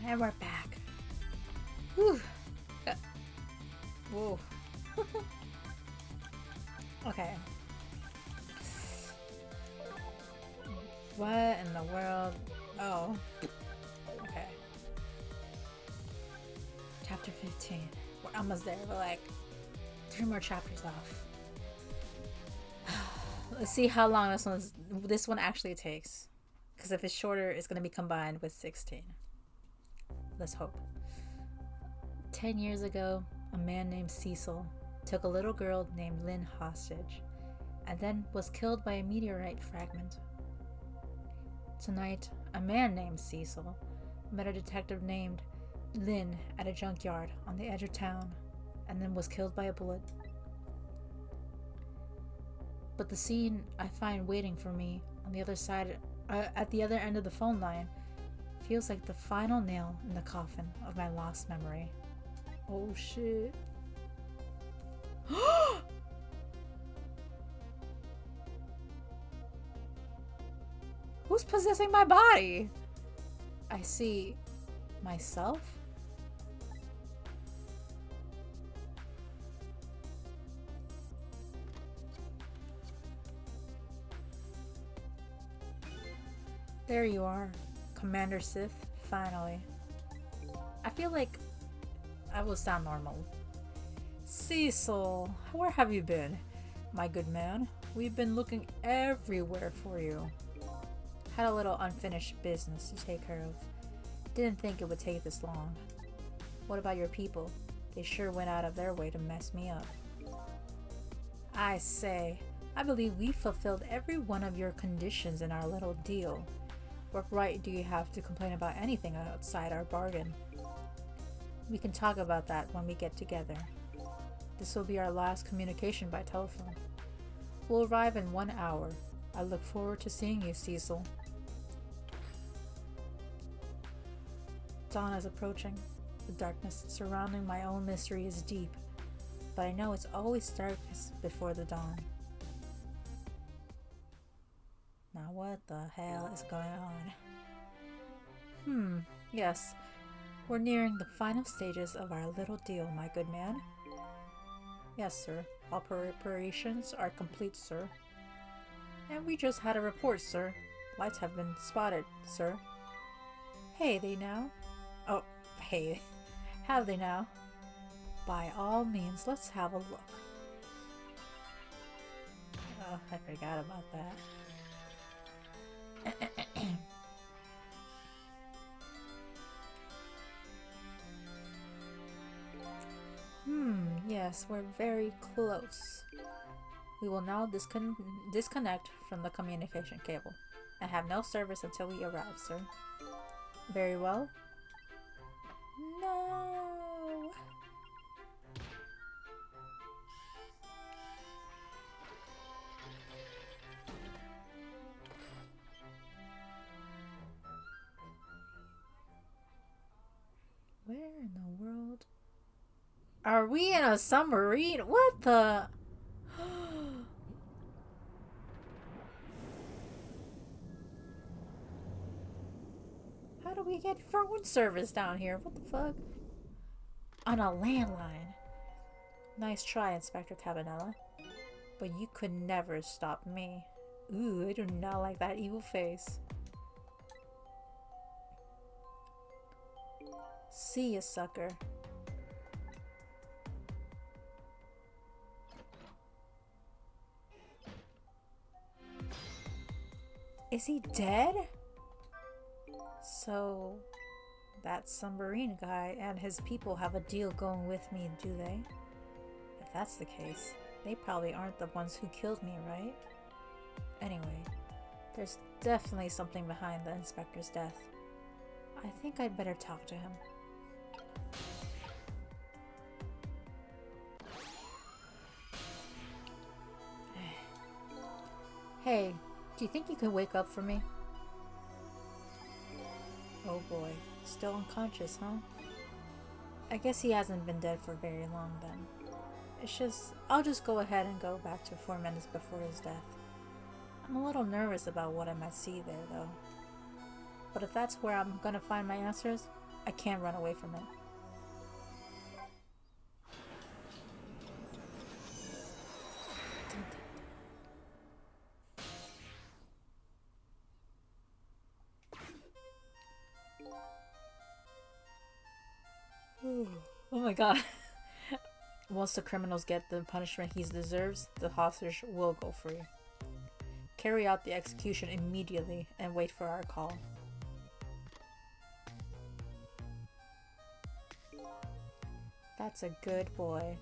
And we're back. Whew. Whoa. Okay. What in the world? Oh. Okay. Chapter 15. We're almost there. We're like 3 more chapters off. Let's see how long this one actually takes. Because if it's shorter, it's going to be combined with 16. Let's hope. 10 years ago, a man named Cecil took a little girl named Lynn hostage and then was killed by a meteorite fragment. Tonight, a man named Cecil met a detective named Lynn at a junkyard on the edge of town and then was killed by a bullet. But the scene I find waiting for me on the other side, at the other end of the phone line, feels like the final nail in the coffin of my lost memory. Oh shit. Who's possessing my body? I see myself? There you are, Commander Sith, finally. I feel like I will sound normal. Cecil, where have you been? My good man, we've been looking everywhere for you. Had a little unfinished business to take care of. Didn't think it would take this long. What about your people? They sure went out of their way to mess me up. I say, I believe we fulfilled every one of your conditions in our little deal. What right do you have to complain about anything outside our bargain? We can talk about that when we get together. This will be our last communication by telephone. We'll arrive in 1 hour. I look forward to seeing you, Cecil. Dawn is approaching. The darkness surrounding my own mystery is deep, but I know it's always darkness before the dawn. Now what the hell is going on? Yes. We're nearing the final stages of our little deal, my good man. Yes, sir. All preparations are complete, sir. And we just had a report, sir. Lights have been spotted, sir. Hey, they now? Oh, hey. Have they now? By all means, let's have a look. Oh, I forgot about that. Yes, we're very close. We will now disconnect from the communication cable and have no service until we arrive, sir. Very well. No. Where in the world? Are we in a submarine? What the? How do we get phone service down here? What the fuck? On a landline. Nice try, Inspector Cabanela. But you could never stop me. Ooh, I do not like that evil face. See ya, sucker. Is he dead? So, that submarine guy and his people have a deal going with me, do they? If that's the case, they probably aren't the ones who killed me, right? Anyway, there's definitely something behind the inspector's death. I think I'd better talk to him. Hey, do you think you could wake up for me? Oh boy, still unconscious, huh? I guess he hasn't been dead for very long then. I'll just go ahead and go back to 4 minutes before his death. I'm a little nervous about what I might see there though. But if that's where I'm gonna find my answers, I can't run away from it. Oh my god. Once the criminals get the punishment he deserves, the hostage will go free. Carry out the execution immediately and wait for our call. That's a good boy.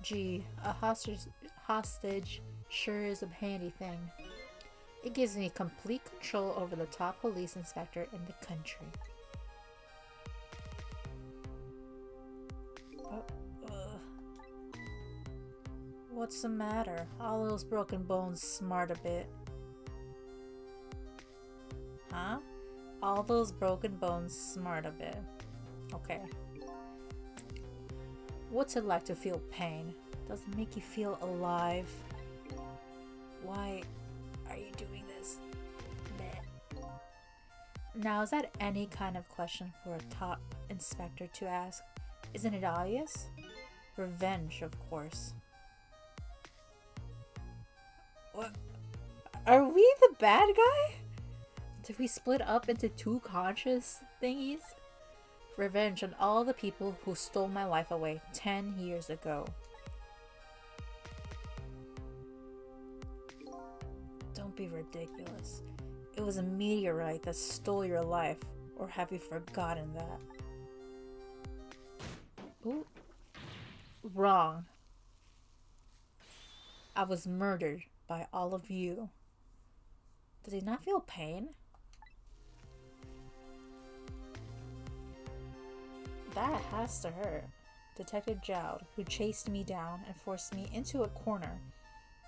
Gee, a hostage sure is a handy thing. It gives me complete control over the top police inspector in the country. What's the matter? All those broken bones smart a bit. Huh? All those broken bones smart a bit. Okay. What's it like to feel pain? Does it make you feel alive? Why are you doing this? Meh. Now, is that any kind of question for a top inspector to ask? Isn't it obvious? Revenge, of course. What? Are we the bad guy? Did we split up into two conscious thingies? Revenge on all the people who stole my life away 10 years ago. Don't be ridiculous. It was a meteorite that stole your life, or have you forgotten that? Ooh. Wrong. I was murdered by all of you. Does he not feel pain? That has to hurt. Detective Jowd, who chased me down and forced me into a corner,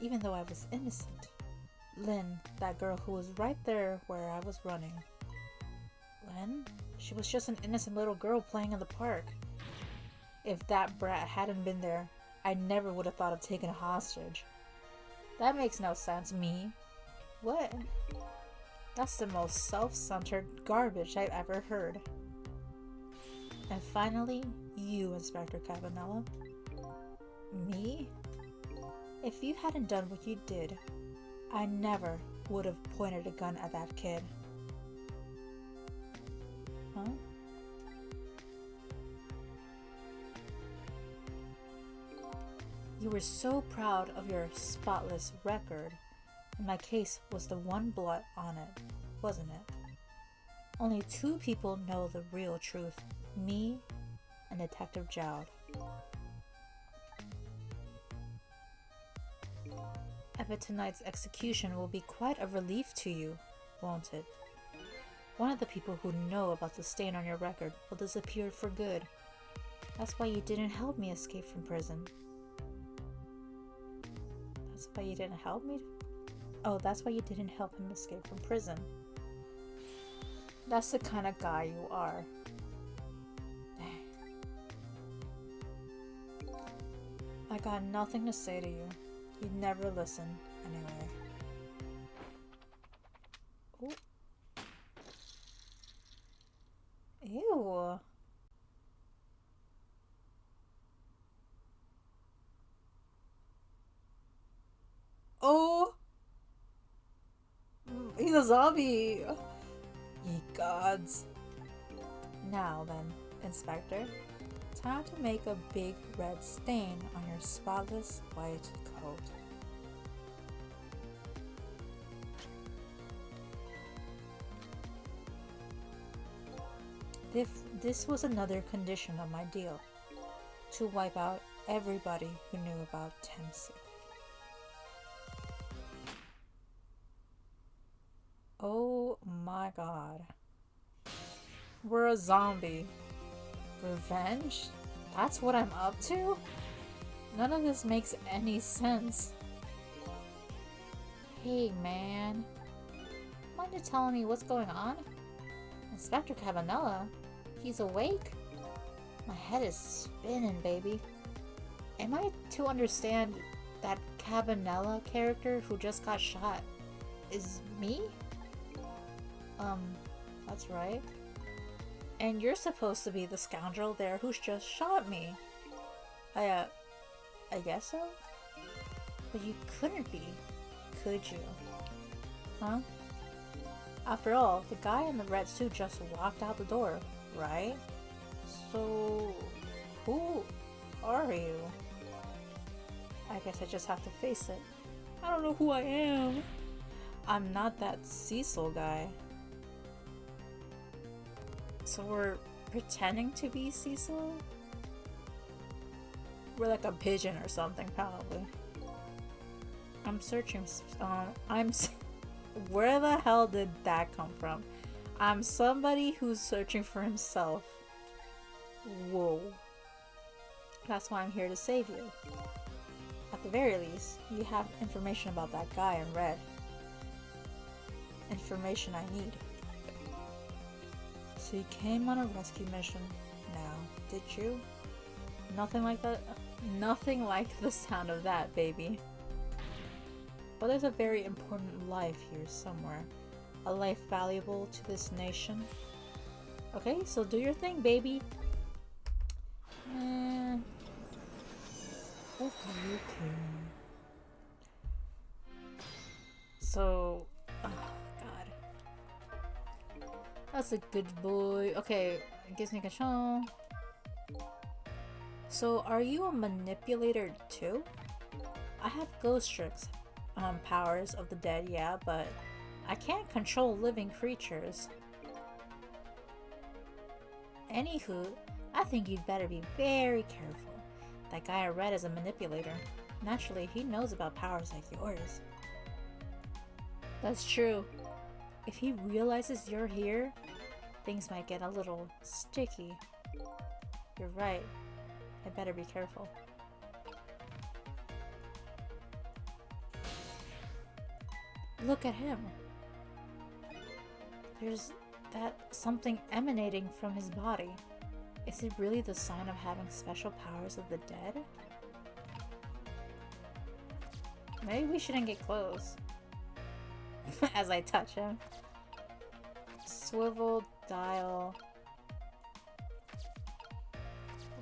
even though I was innocent. Lynn, that girl who was right there where I was running. Lynn? She was just an innocent little girl playing in the park. If that brat hadn't been there, I never would have thought of taking a hostage. That makes no sense, me. What? That's the most self-centered garbage I've ever heard. And finally, you, Inspector Cabanela. Me? If you hadn't done what you did, I never would have pointed a gun at that kid. Huh? You were so proud of your spotless record, and my case was the one blot on it, wasn't it? Only two people know the real truth, me and Detective Jowd. I bet tonight's execution will be quite a relief to you, won't it? One of the people who know about the stain on your record will disappear for good. That's why you didn't help me escape from prison. That's why you didn't help me? Oh, that's why you didn't help him escape from prison. That's the kind of guy you are. I got nothing to say to you. You'd never listen, anyway. Ooh. Ew. Oh! He's a zombie! Ye gods. Now then, Inspector. Time to make a big red stain on your spotless white coat. This was another condition of my deal. To wipe out everybody who knew about Temsik. Oh my god. We're a zombie. Revenge? That's what I'm up to? None of this makes any sense. Hey man. Mind you telling me what's going on? Inspector Cabanela? He's awake? My head is spinning, baby. Am I to understand that Cabanela character who just got shot is me? That's right. And you're supposed to be the scoundrel there who's just shot me. I guess so? But you couldn't be, could you? Huh? After all, the guy in the red suit just walked out the door, right? So, who are you? I guess I just have to face it. I don't know who I am. I'm not that Cecil guy. So we're pretending to be Cecil? We're like a pigeon or something, probably. I'm searching. Where the hell did that come from? I'm somebody who's searching for himself. Whoa. That's why I'm here to save you. At the very least, you have information about that guy in red. Information I need. So you came on a rescue mission now, did you? Nothing like that. Nothing like the sound of that, baby. But there's a very important life here somewhere. A life valuable to this nation. Okay, so do your thing, baby. Okay. So, oh god. That's a good boy. Okay, gives me control. So, are you a manipulator too? I have ghost tricks, powers of the dead, yeah, but I can't control living creatures. Anywho, I think you'd better be very careful. That guy I read is a manipulator. Naturally, he knows about powers like yours. That's true. If he realizes you're here, things might get a little sticky. You're right. I better be careful. Look at him. There's that something emanating from his body. Is it really the sign of having special powers of the dead? Maybe we shouldn't get close. As I touch him. Swivel, dial,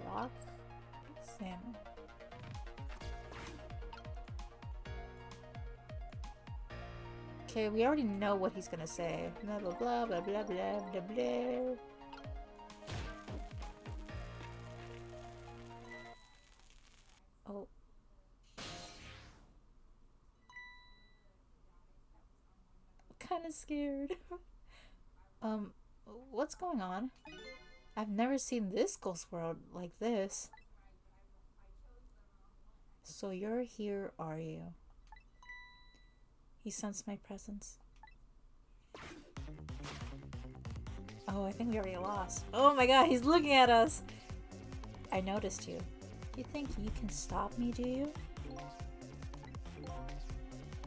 rock, salmon. Okay, we already know what he's gonna say. Blah blah blah blah blah blah blah blah. Oh. Kinda scared. What's going on? I've never seen this ghost world like this. So you're here, are you? He sensed my presence. Oh, I think we already lost. Oh my god, he's looking at us! I noticed you. You think you can stop me, do you?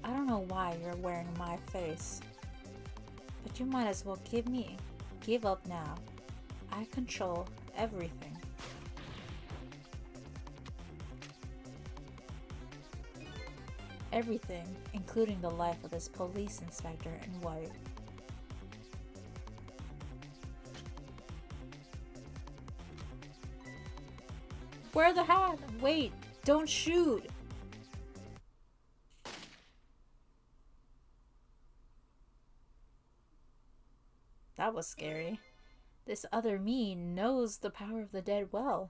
I don't know why you're wearing my face. But you might as well give up now. I control everything. Everything, including the life of this police inspector in white. Wear the hat! Wait! Don't shoot! That was scary. This other me knows the power of the dead well.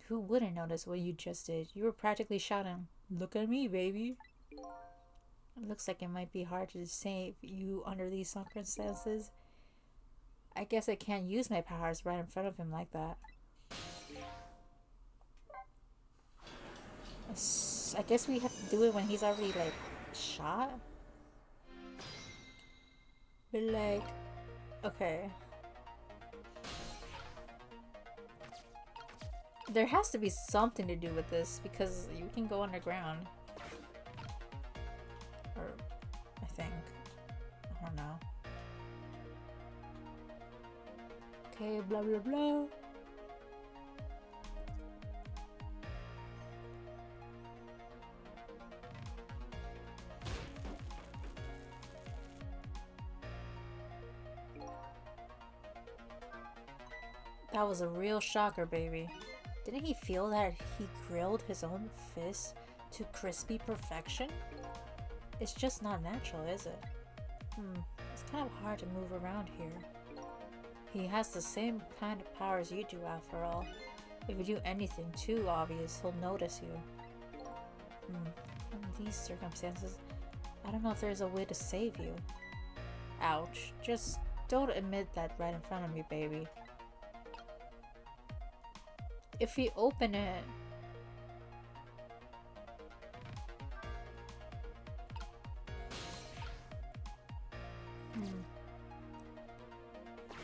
Who wouldn't notice what you just did? You were practically shouting, "Look at me, baby." It looks like it might be hard to save you under these circumstances. I guess I can't use my powers right in front of him like that. I guess we have to do it when he's already, like, shot? But, like, okay. There has to be something to do with this, because you can go underground. Or, I think. I don't know. Okay, blah blah blah. That was a real shocker, baby. Didn't he feel that he grilled his own fist to crispy perfection? It's just not natural, is it? It's kind of hard to move around here. He has the same kind of powers you do, after all. If you do anything too obvious, he'll notice you. In these circumstances, I don't know if there's a way to save you. Ouch. Just don't admit that right in front of me, baby. If we open it...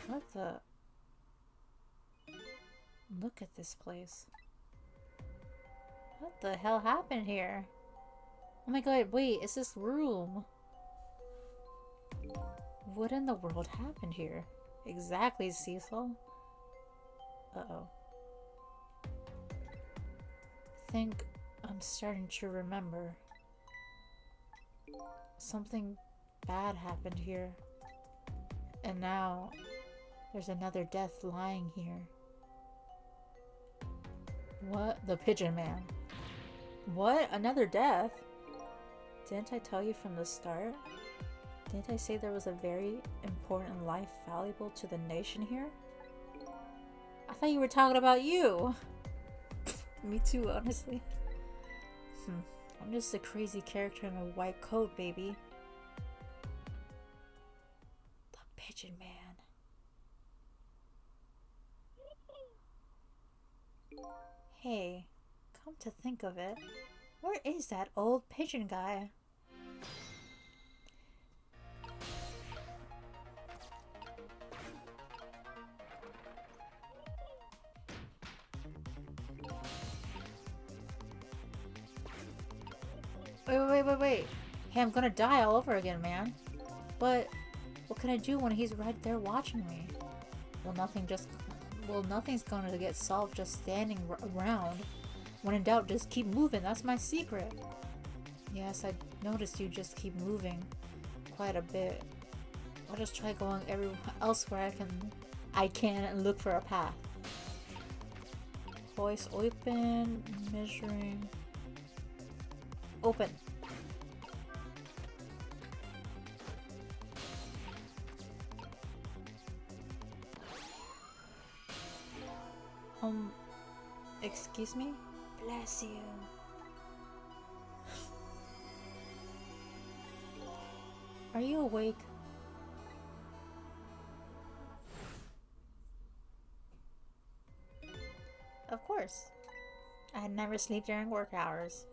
What the... Look at this place. What the hell happened here? Oh my god, wait, it's this room. What in the world happened here? Exactly, Cecil. Uh-oh. I think I'm starting to remember. Something bad happened here. And now there's another death lying here. What? The Pigeon Man. What? Another death? Didn't I tell you from the start? Didn't I say there was a very important life valuable to the nation here? I thought you were talking about you. Me too, honestly. I'm just a crazy character in a white coat, baby. The Pigeon Man. Hey, come to think of it, where is that old pigeon guy? Wait. Hey, I'm gonna die all over again, man. But what can I do when he's right there watching me? Well, nothing's gonna get solved just standing around. When in doubt, just keep moving. That's my secret. Yes, I noticed you just keep moving quite a bit. I'll just try going elsewhere I can and look for a path. Voice open, measuring. Open. Excuse me? Bless you. Are you awake? Of course. I never sleep during work hours.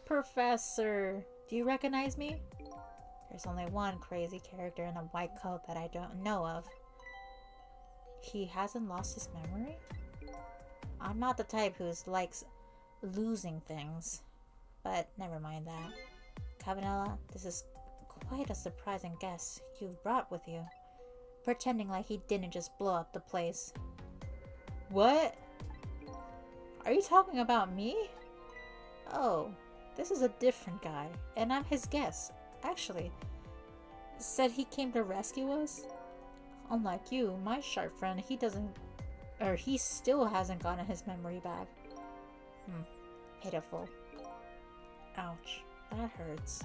Professor, do you recognize me? There's only one crazy character in a white coat that I don't know of. He hasn't lost his memory? I'm not the type who likes losing things. But never mind that. Cabanela, this is quite a surprising guest you've brought with you. Pretending like he didn't just blow up the place. What? Are you talking about me? Oh, this is a different guy, and I'm his guest. Actually, said he came to rescue us? Unlike you, my sharp friend, he still hasn't gotten his memory back. Pitiful. Ouch, that hurts.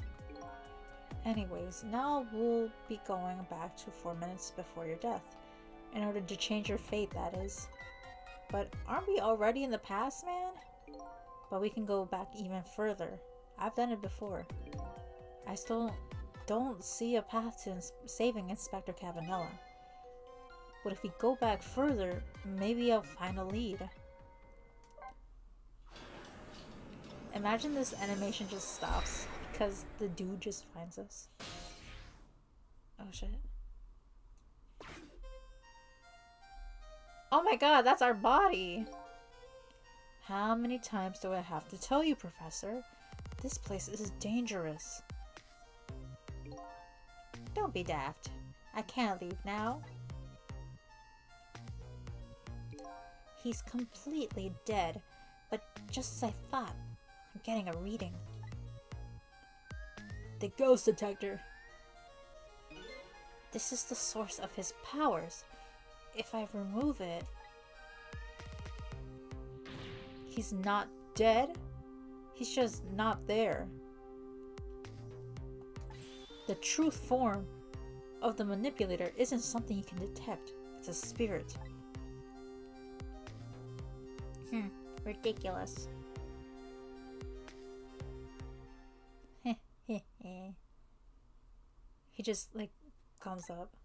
Anyways, now we'll be going back to 4 minutes before your death. In order to change your fate, that is. But aren't we already in the past, man? But we can go back even further. I've done it before. I still don't see a path to saving Inspector Cabanela. But if we go back further, maybe I'll find a lead. Imagine this animation just stops because the dude just finds us. Oh shit. Oh my god, that's our body! How many times do I have to tell you, Professor? This place is dangerous. Don't be daft. I can't leave now. He's completely dead, but just as I thought, I'm getting a reading. The ghost detector. This is the source of his powers. If I remove it, He's not dead. He's just not there. The truth form of the manipulator isn't something you can detect. It's a spirit. Ridiculous. He just, like, comes up.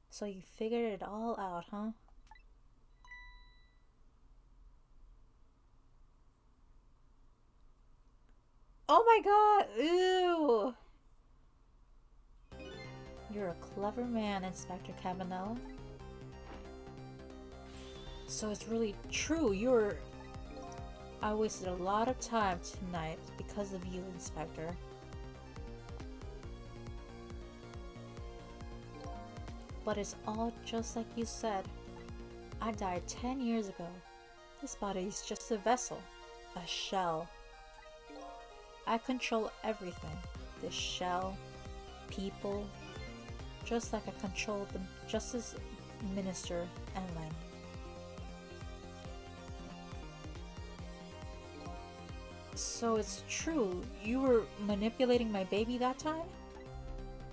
So you figured it all out, huh? Oh my god! Ew! You're a clever man, Inspector Cabanela. So it's really true. I wasted a lot of time tonight because of you, Inspector. But it's all just like you said. I died 10 years ago. This body is just a vessel, a shell. I control everything. This shell, people, just like I control the Justice Minister Enling. So it's true, you were manipulating my baby that time?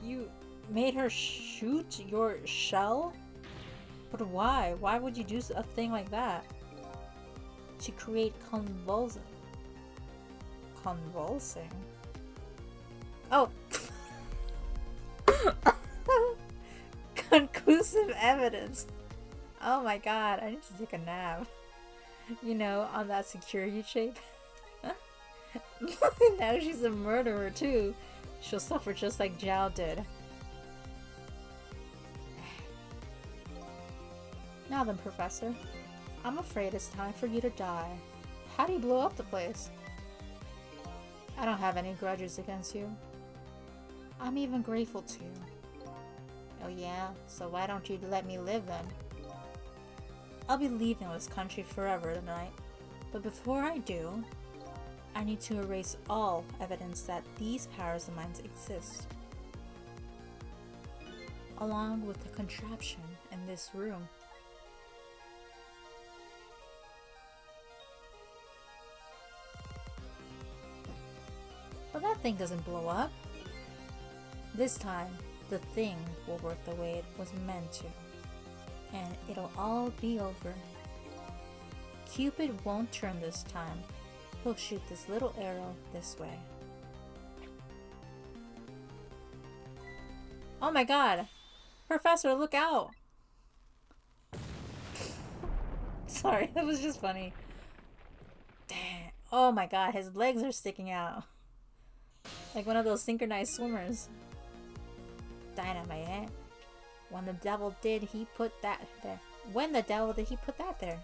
You made her shoot your shell? But why? Why would you do a thing like that? To create convulsing? Oh! Conclusive evidence! Oh my god, I need to take a nap. You know, on that security shape. Now she's a murderer too. She'll suffer just like Zhao did. Now then, Professor. I'm afraid it's time for you to die. How do you blow up the place? I don't have any grudges against you. I'm even grateful to you. Oh yeah? So why don't you let me live then? I'll be leaving this country forever tonight. But before I do, I need to erase all evidence that these powers of mine exist. Along with the contraption in this room. But that thing doesn't blow up. This time, the thing will work the way it was meant to. And it'll all be over. Cupid won't turn this time. He'll shoot this little arrow this way. Oh my god! Professor, look out! Sorry, that was just funny. Damn. Oh my god, his legs are sticking out. Like one of those synchronized swimmers. Dynamite, eh? When the devil did, he put that there. When the devil did he put that there?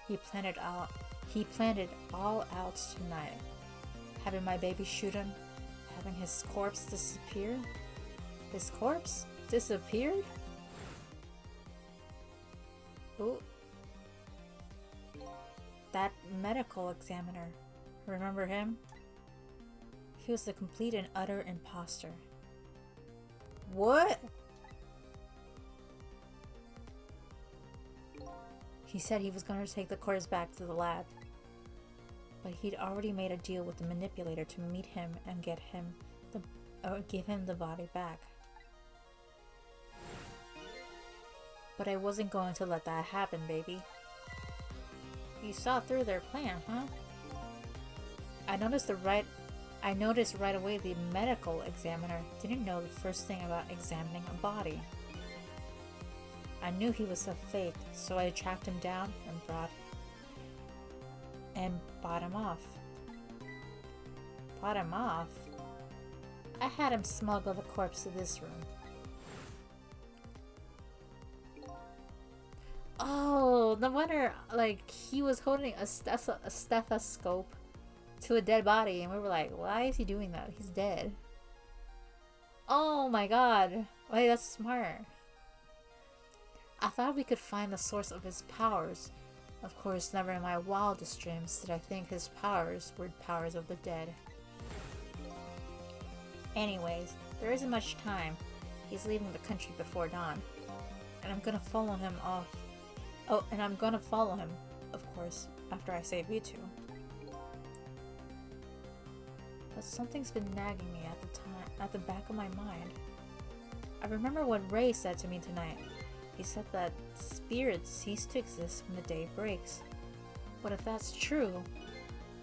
He planned it all out tonight. Having my baby shoot him. Having his corpse disappear. His corpse disappeared? Ooh. That medical examiner. Remember him? He was the complete and utter imposter. What? He said he was going to take the corpse back to the lab. But he'd already made a deal with the manipulator to meet him and give him the body back. But I wasn't going to let that happen, baby. You saw through their plan, huh? I noticed right away the medical examiner didn't know the first thing about examining a body. I knew he was a fake, so I tracked him down and bought him off. Bought him off? I had him smuggle the corpse to this room. Oh, no wonder, like, he was holding a stethoscope to a dead body, and we were like, why is he doing that? He's dead. Oh my god. Wait, that's smart. I thought we could find the source of his powers. Of course, never in my wildest dreams did I think his powers were powers of the dead. Anyways, there isn't much time. He's leaving the country before dawn. And I'm gonna follow him off. Oh, and I'm gonna follow him, of course, after I save you two. But something's been nagging me at the back of my mind. I remember what Ray said to me tonight. He said that spirits cease to exist when the day breaks. But if that's true,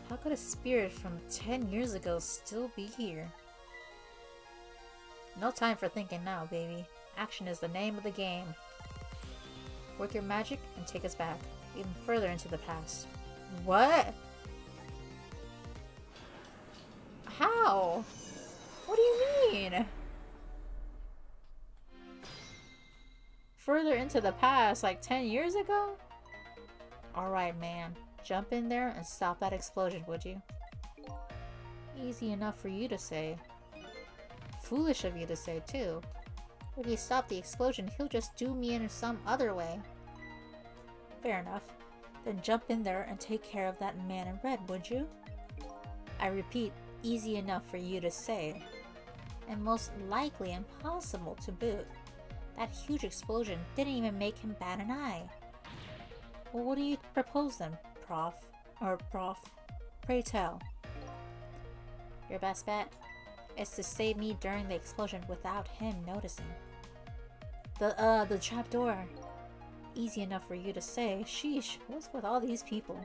how could a spirit from 10 years ago still be here? No time for thinking now, baby. Action is the name of the game. Work your magic and take us back, even further into the past. What? How? What do you mean? Further into the past, like 10 years ago? Alright, man. Jump in there and stop that explosion, would you? Easy enough for you to say. Foolish of you to say, too. If you stop the explosion, he'll just do me in some other way. Fair enough. Then jump in there and take care of that man in red, would you? I repeat, easy enough for you to say. And most likely impossible to boot. That huge explosion didn't even make him bat an eye. Well, what do you propose then, Prof? Pray tell. Your best bet is to save me during the explosion without him noticing. The trapdoor. Easy enough for you to say. Sheesh, what's with all these people?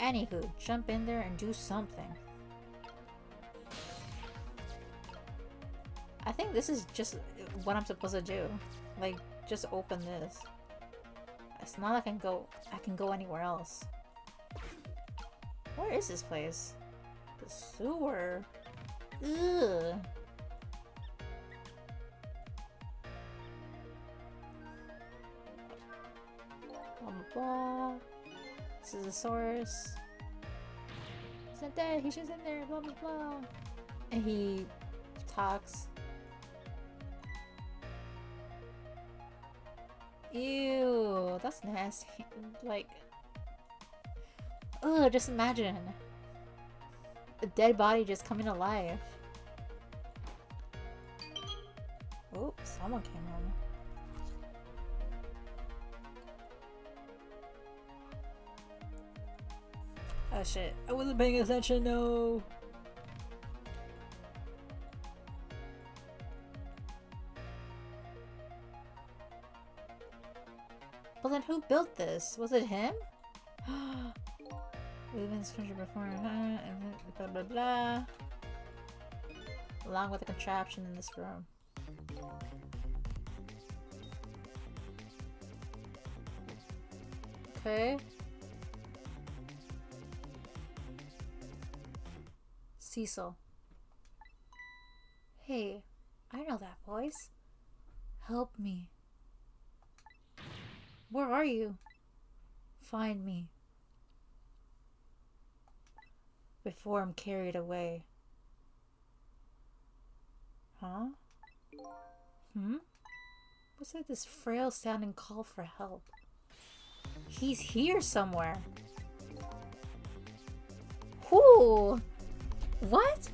Anywho, jump in there and do something. I think this is just what I'm supposed to do. Like, just open this. It's not like I can go anywhere else. Where is this place? The sewer. Ugh. Blah blah blah. This is a source. He's not dead, he's just in there, blah blah blah. And he talks. Ew, that's nasty. Like, ugh, just imagine a dead body just coming alive. Oh, someone came home. Oh shit, I wasn't paying attention, no! Well then who built this? Was it him? We've been scratching before, blah blah blah. Along with the contraption in this room. Okay. Cecil. Hey, I know that voice. Help me. Where are you? Find me. Before I'm carried away. Huh? What's with this frail sounding call for help? He's here somewhere. Who? What?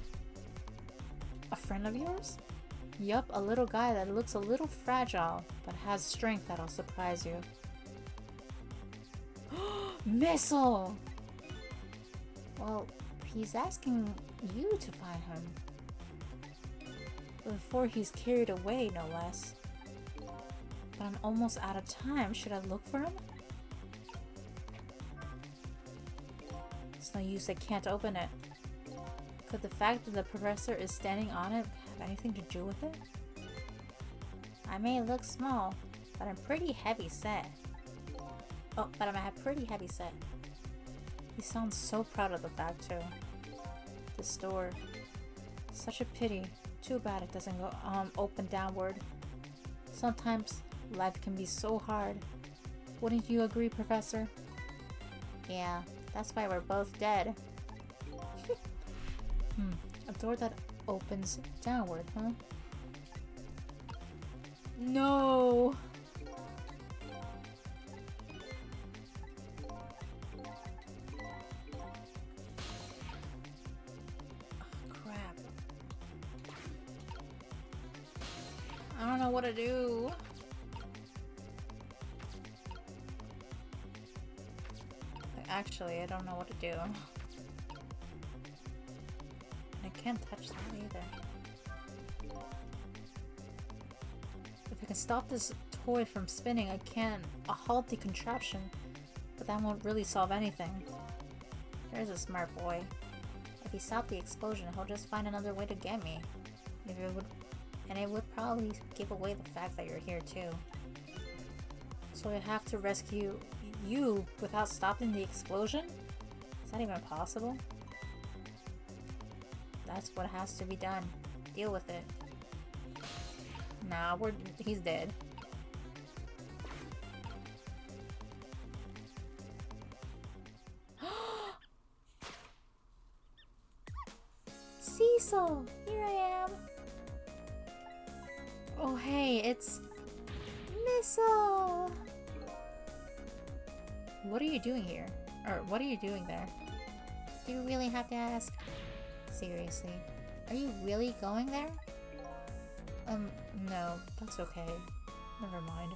A friend of yours? Yup, a little guy that looks a little fragile, but has strength that'll surprise you. Missile! Well, he's asking you to find him. Before he's carried away, no less. But I'm almost out of time. Should I look for him? It's no use, I can't open it. Could the fact that the professor is standing on it have anything to do with it? I may look small, but I'm pretty heavy set. Oh, but I'm a pretty heavy set. He sounds so proud of the fact too. This door. Such a pity. Too bad it doesn't go open downward. Sometimes life can be so hard. Wouldn't you agree, Professor? Yeah, that's why we're both dead. A door that opens downward, huh? No! Crap. I don't know what to do. Actually, I don't know what to do. I can't touch that either. If I can stop this toy from spinning, I can halt the contraption, but that won't really solve anything. Here's a smart boy. If he stopped the explosion, he'll just find another way to get me. And it would probably give away the fact that you're here too. So I have to rescue you without stopping the explosion? Is that even possible? That's what has to be done. Deal with it. Nah, he's dead. Cecil! Here I am! Oh hey, it's Missile! What are you doing here? Or what are you doing there? Do you really have to ask? Seriously, are you really going there? No, that's okay. Never mind.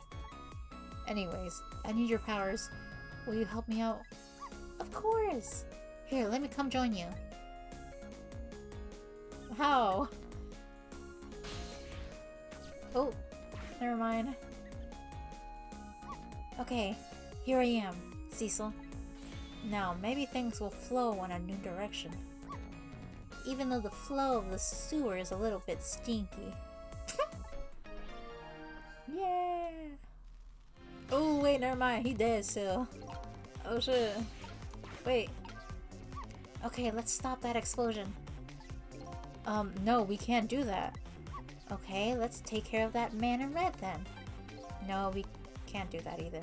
Anyways, I need your powers. Will you help me out? Of course! Here, let me come join you. How? Oh, never mind. Okay, here I am, Cecil. Now, maybe things will flow in a new direction. Even though the flow of the sewer is a little bit stinky. Yeah! Oh, wait, never mind. He dead still. Oh, shit. Wait. Okay, let's stop that explosion. No, we can't do that. Okay, let's take care of that man in red then. No, we can't do that either.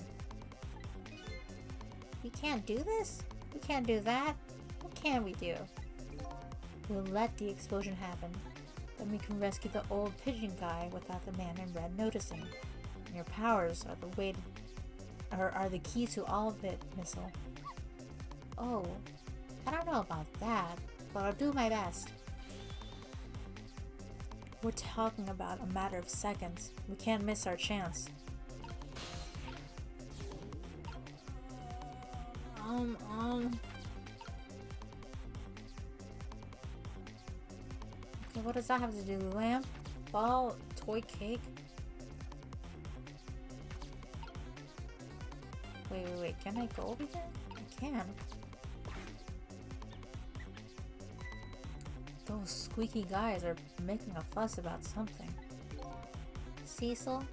We can't do this? We can't do that? What can we do? We'll let the explosion happen. Then we can rescue the old pigeon guy without the man in red noticing. And your powers are the way to, are the key to all of it, Missile. Oh, I don't know about that, but I'll do my best. We're talking about a matter of seconds. We can't miss our chance. Okay, what does that have to do? Lamp? Ball? Toy cake? Wait. Can I go over there? I can. Those squeaky guys are making a fuss about something. Cecil?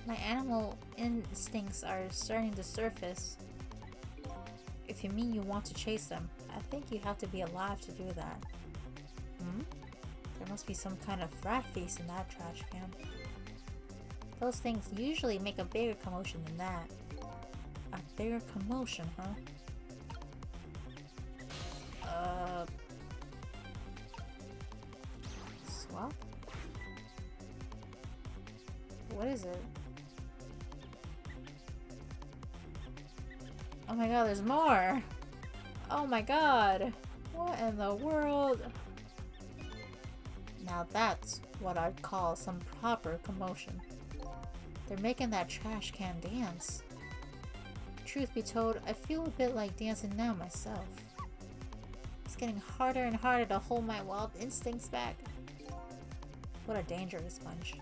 My animal instincts are starting to surface. If you mean you want to chase them, I think you have to be alive to do that. There must be some kind of rat face in that trash can. Those things usually make a bigger commotion than that. A bigger commotion, huh? Swap? What is it? Oh my god, there's more! Oh my god! What in the world? Now that's what I'd call some proper commotion. They're making that trash can dance. Truth be told, I feel a bit like dancing now myself. It's getting harder and harder to hold my wild instincts back. What a dangerous bunch.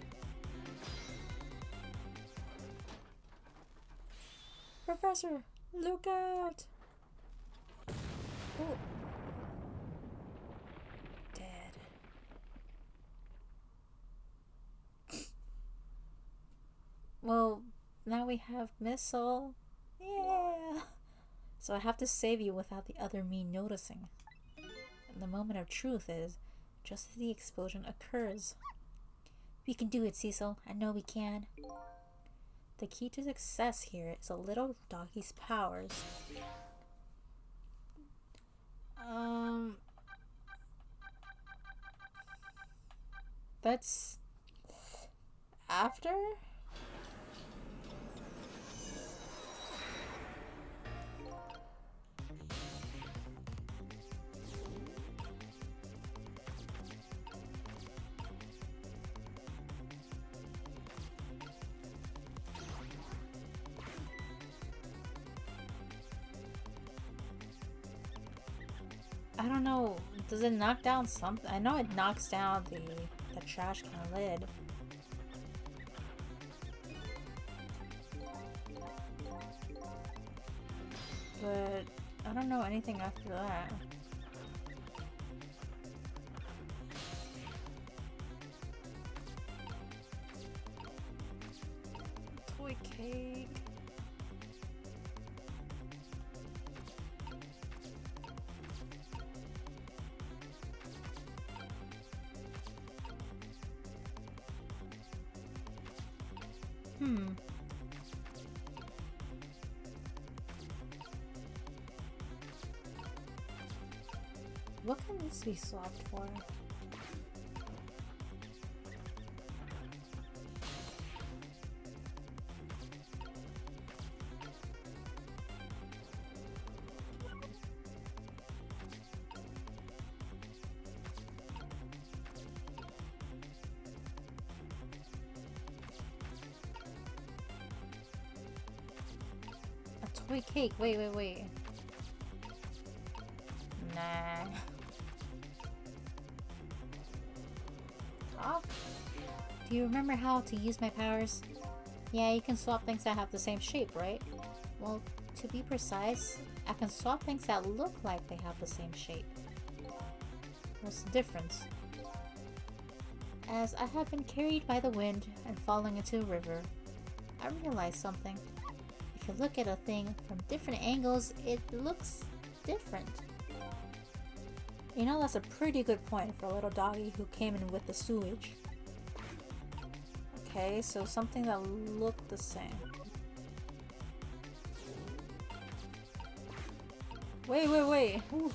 Professor, look out! Oh. Dead. Well, now we have Missile. Yeah! So I have to save you without the other me noticing. And the moment of truth is just as the explosion occurs. We can do it, Cecil. I know we can. The key to success here is a little doggy's powers. That's after? I don't know. Does it knock down something? I know it knocks down the trash can lid. But I don't know anything after that. Toy cake. What can this be swapped for? A toy cake. Wait. Nah. Talk? Do you remember how to use my powers? Yeah, you can swap things that have the same shape, right? Well, to be precise, I can swap things that look like they have the same shape. What's the difference? As I have been carried by the wind and falling into a river, I realized something. If you look at a thing from different angles, it looks different. You know, that's a pretty good point for a little doggy who came in with the sewage. Okay, so something that looked the same. Wait. Ooh.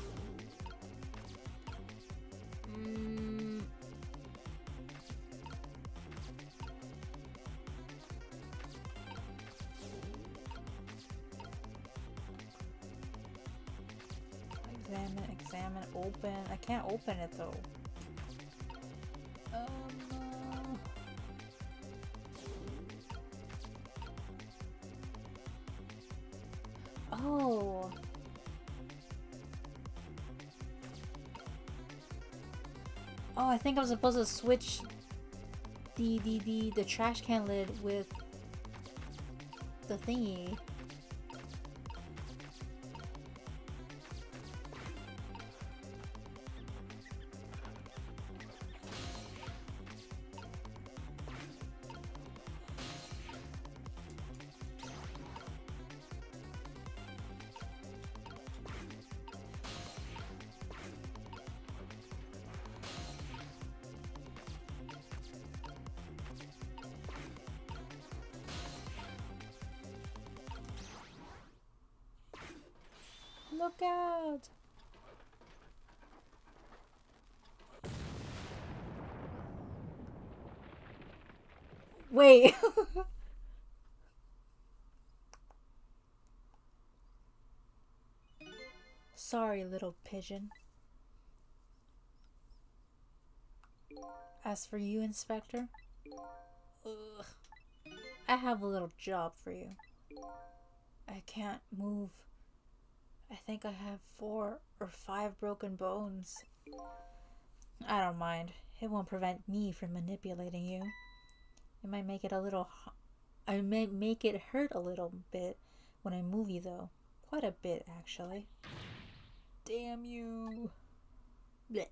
Examine, open. I can't open it though. Oh. Oh, I think I'm supposed to switch the trash can lid with the thingy. Look out! Wait. Sorry, little pigeon. As for you, Inspector, ugh, I have a little job for you. I can't move. I think I have 4 or 5 broken bones. I don't mind. It won't prevent me from manipulating you. It might make it a little... I may make it hurt a little bit when I move you, though. Quite a bit, actually. Damn you. Blech.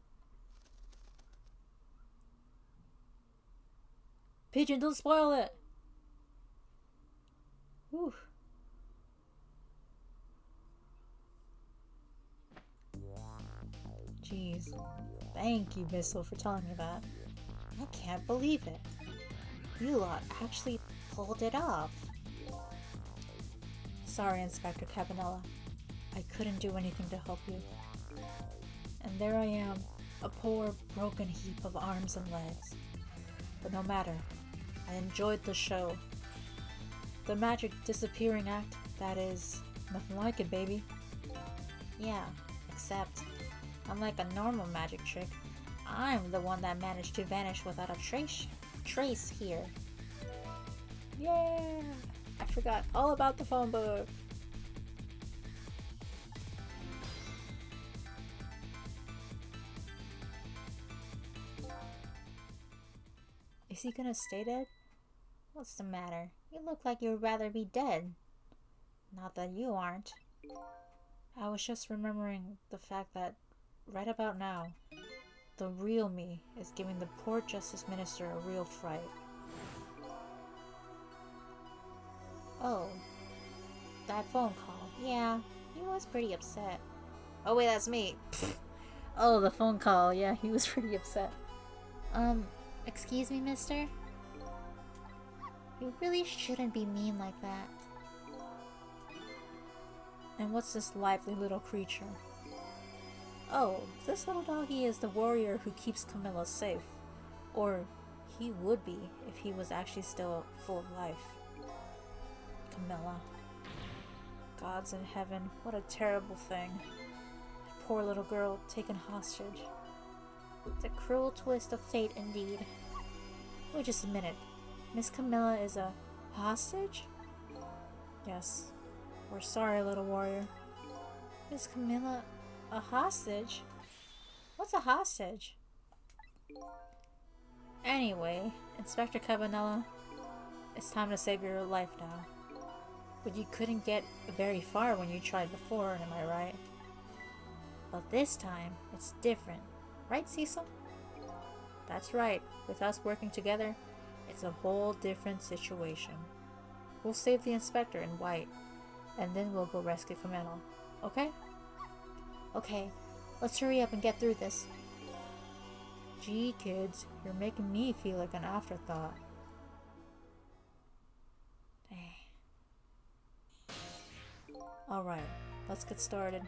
Pigeon, don't spoil it! Whew. Jeez. Thank you, Missile, for telling me that. I can't believe it. You lot actually pulled it off. Sorry, Inspector Cabanela. I couldn't do anything to help you. And there I am, a poor, broken heap of arms and legs. But no matter, I enjoyed the show. The magic disappearing act, that is, nothing like it, baby. Yeah, except, unlike a normal magic trick, I'm the one that managed to vanish without a trace here. Yeah! I forgot all about the phone book. he gonna stay dead? What's the matter? You look like you would rather be dead. Not that you aren't. I was just remembering the fact that right about now, the real me is giving the poor Justice Minister a real fright. Oh, that phone call. Yeah, he was pretty upset. Oh wait, that's me. Oh, the phone call. Yeah, he was pretty upset. Excuse me, mister? You really shouldn't be mean like that. And what's this lively little creature? Oh, this little doggy is the warrior who keeps Camilla safe. Or he would be if he was actually still full of life. Camilla. Gods in heaven, what a terrible thing. Poor little girl taken hostage. It's a cruel twist of fate indeed. Wait just a minute. Miss Camilla is a hostage? Yes. We're sorry, little warrior. Miss Camilla, a hostage? What's a hostage? Anyway, Inspector Cabanela, it's time to save your life now. But you couldn't get very far when you tried before, am I right? But this time, it's different. Right, Cecil? That's right. With us working together, it's a whole different situation. We'll save the inspector in white, and then we'll go rescue Camilla. Okay? Okay, let's hurry up and get through this. Gee, kids, you're making me feel like an afterthought. Alright, let's get started.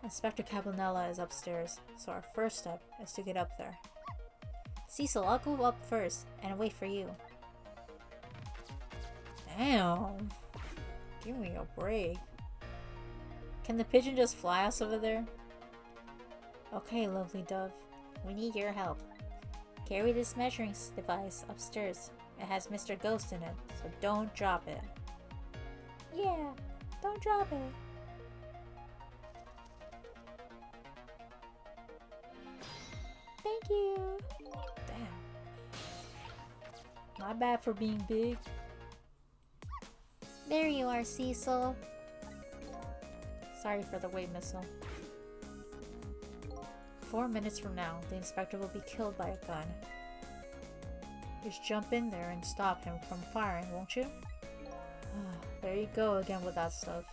Inspector Cabanela is upstairs, so our first step is to get up there. Cecil, I'll go up first and wait for you. Damn. Give me a break. Can the pigeon just fly us over there? Okay, lovely dove. We need your help. Carry this measuring device upstairs. It has Mr. Ghost in it, so don't drop it. Yeah, don't drop it. Thank you. Damn. Not bad for being big. There you are, Cecil. Sorry for the wait, Missile. 4 minutes from now, the inspector will be killed by a gun. Just jump in there and stop him from firing, won't you? There you go again with that stuff.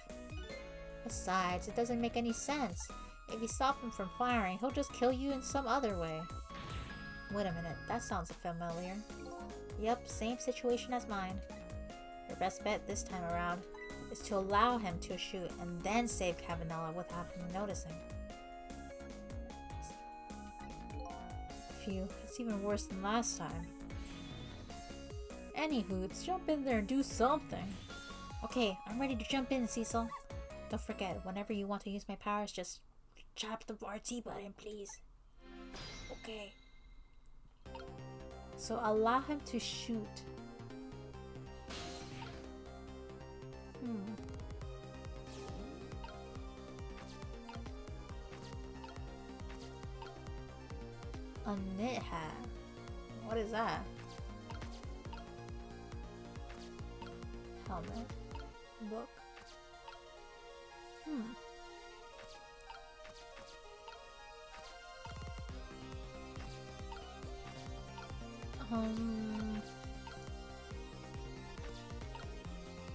Besides, it doesn't make any sense. If you stop him from firing, he'll just kill you in some other way. Wait a minute, that sounds familiar. Yep, same situation as mine. Your best bet this time around is to allow him to shoot and then save Cabanela without him noticing. Phew, it's even worse than last time. Anywho, let's jump in there and do something. Okay, I'm ready to jump in, Cecil. Don't forget, whenever you want to use my powers, just chop the RT button, please. Okay. So allow him to shoot. A knit hat. What is that? Helmet. Book.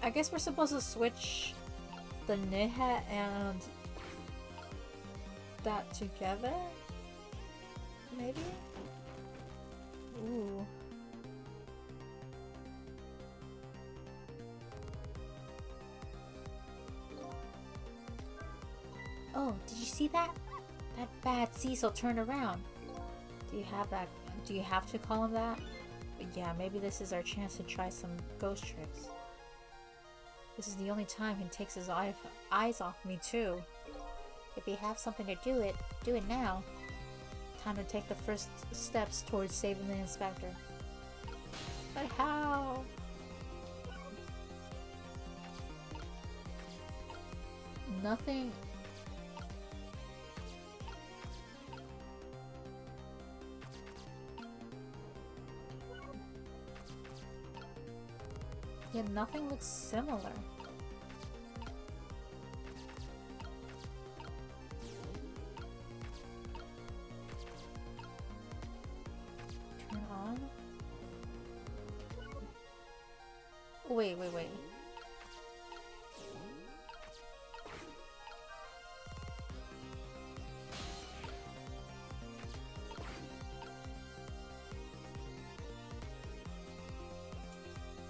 I guess we're supposed to switch the knit hat and that together? Maybe? Ooh. Oh, did you see that? That bad Cecil turned around. Do you have to call him that? But yeah, maybe this is our chance to try some ghost tricks. This is the only time he takes his eyes off me too. If you have something to do it now. Time to take the first steps towards saving the inspector. But how? Nothing. Yet nothing looks similar. Turn on? Wait.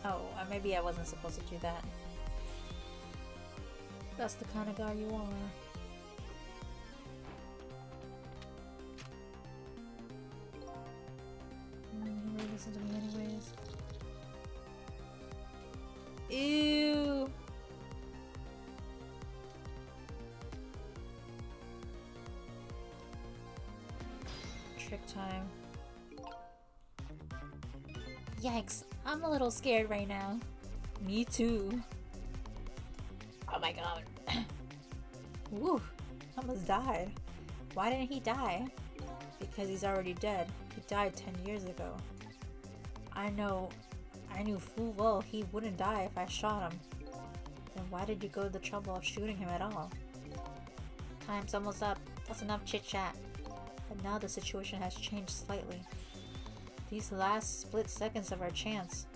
Oh, maybe I wasn't supposed to do that. That's the kind of guy you are. You really listen to me anyways. Ew! Trick time. Yikes, I'm a little scared right now. Me too. Oh my god. Woo, almost died. Why didn't he die? Because he's already dead. He died 10 years ago. I knew full well he wouldn't die if I shot him. Then why did you go to the trouble of shooting him at all? Time's almost up. That's enough chit-chat. But now the situation has changed slightly. These last split seconds of our chance.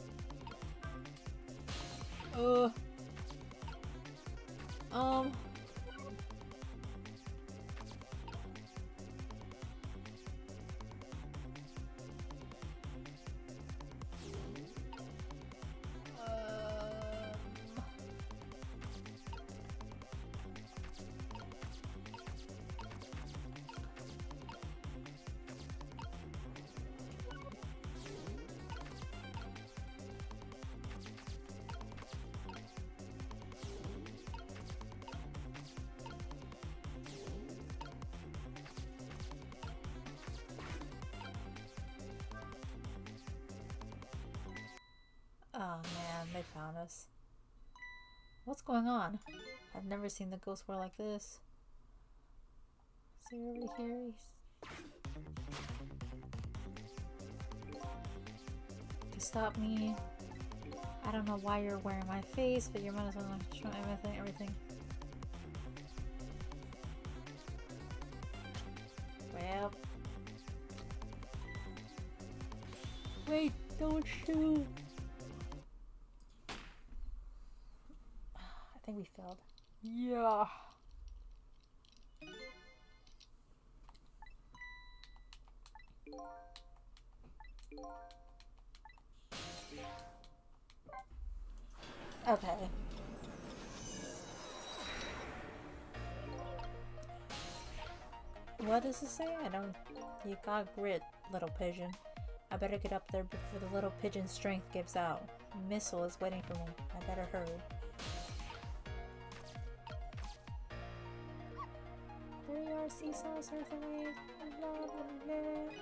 Oh man, they found us. What's going on? I've never seen the ghost war like this. So you're over here? To stop me. I don't know why you're wearing my face, but you might as well show everything. Well. Wait, don't shoot! I think we failed. Yeah. Okay. What does it say? I don't... You got grit, little pigeon. I better get up there before the little pigeon's strength gives out. Missile is waiting for me. I better hurry. There you are, seesaw, surf away. Blah, blah, blah.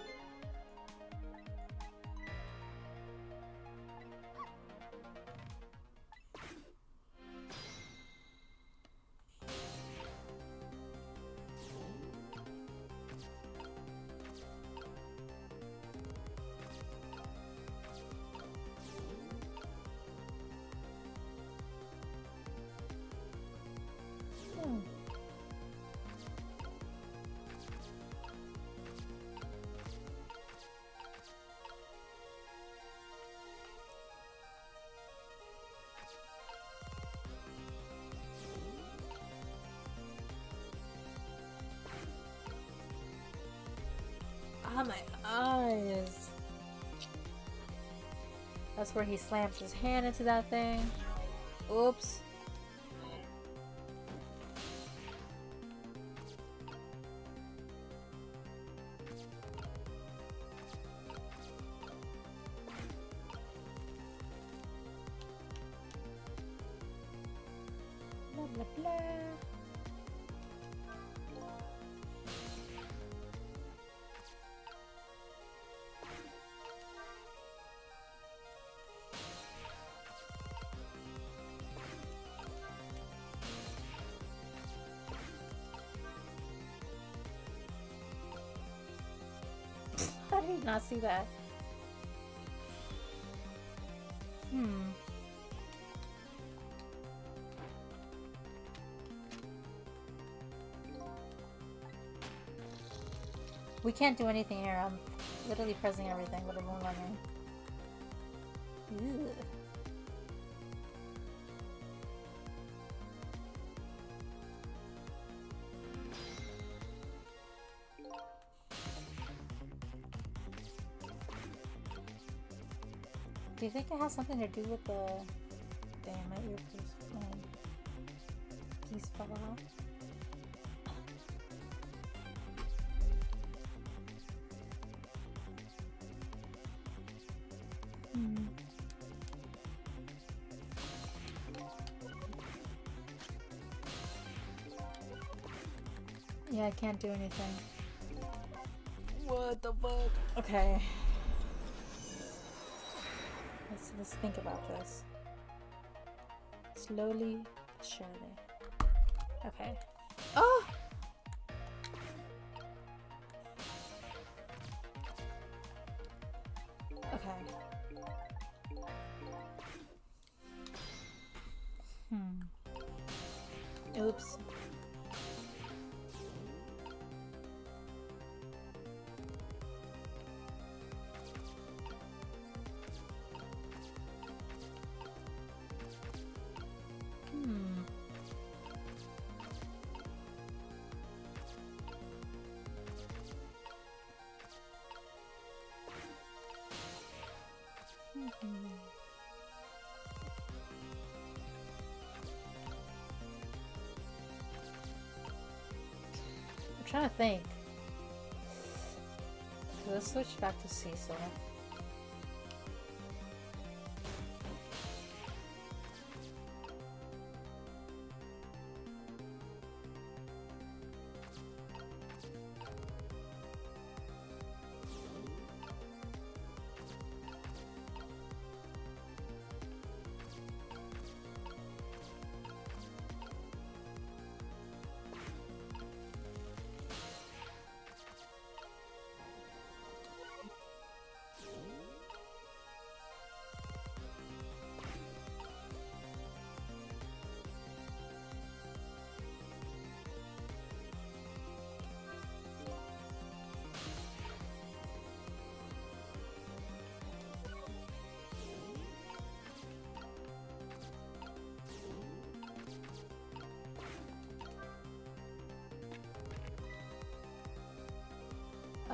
Ah, my eyes. That's where he slams his hand into that thing. Oops. Blah, blah, blah. I did not see that. We can't do anything here. I'm literally pressing everything, but it won't let me. Ugh. Do you think it has something to do with the... Damn, my earpiece, piece fell out. Yeah, I can't do anything. What the fuck? Okay. Let's think about this. Slowly, surely. Okay. Oh! Okay. Oops. I'm trying to think. Let's switch back to Cecil.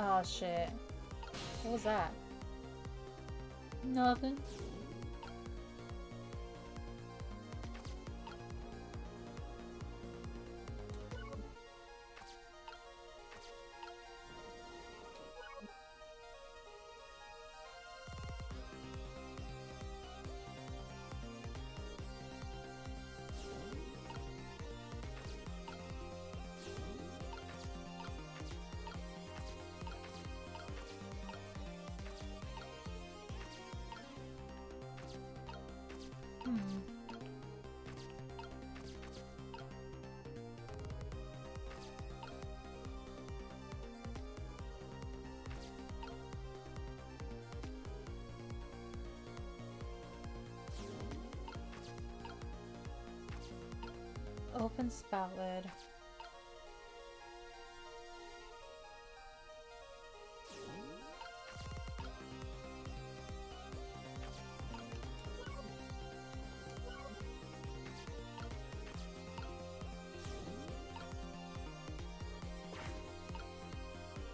Oh shit. What was that? Nothing. Open spout lid.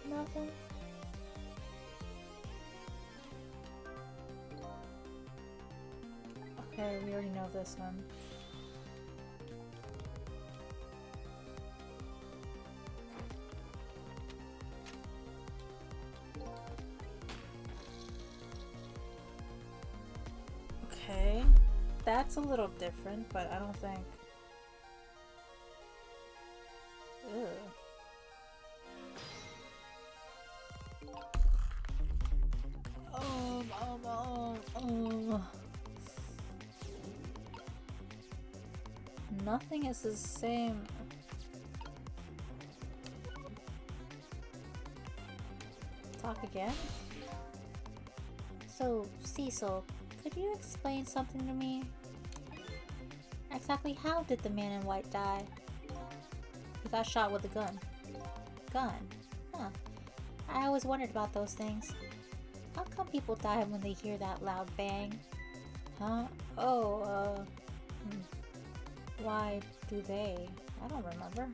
Nothing. Okay, we already know this one. Okay, that's a little different, but I don't think... Ugh. Nothing is the same. Talk again? So, Cecil, could you explain something to me? Exactly how did the man in white die? He got shot with a gun. Gun? Huh. I always wondered about those things. How come people die when they hear that loud bang? Huh? Oh, why do they? I don't remember.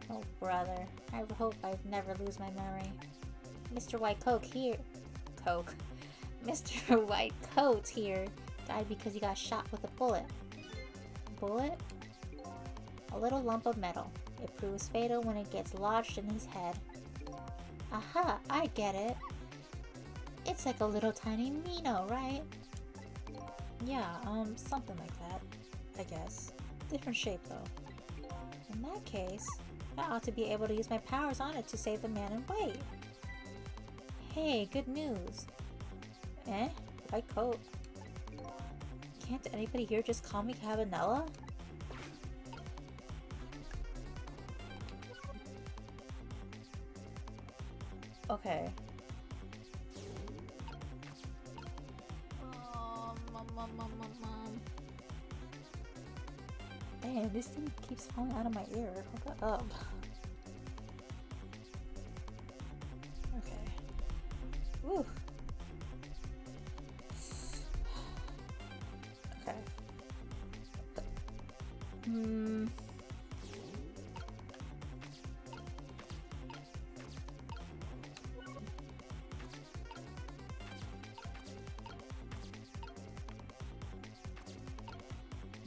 Oh, brother. I hope I never lose my memory. Mr. White Coat here. Coke. Mr. White Coat here died because he got shot with a bullet. Bullet? A little lump of metal. It proves fatal when it gets lodged in his head. Aha, I get it. It's like a little tiny Mino, right? Yeah, something like that, I guess. Different shape, though. In that case, I ought to be able to use my powers on it to save the man in white. Hey, good news. Eh? White Coat. Can't anybody here just call me Cabanela? Okay. Damn, this thing keeps falling out of my ear. Hold up. Okay. Woo. Okay.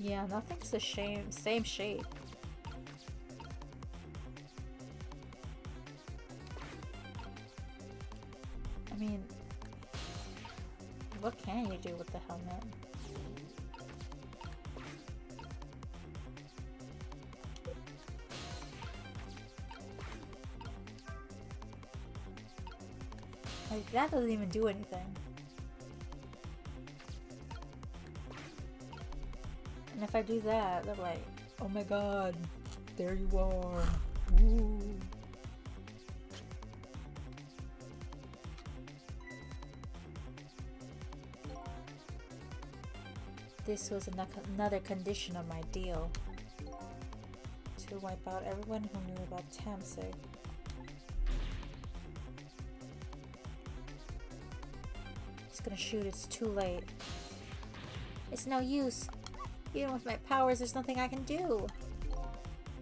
Yeah, nothing's the same shape. I mean, what can you do with the helmet? Like, that doesn't even do anything. And if I do that, they're like, oh my god, there you are. Ooh. This was another condition of my deal. To wipe out everyone who knew about Tamsig. He's gonna shoot, it's too late. It's no use. Even with my powers, there's nothing I can do.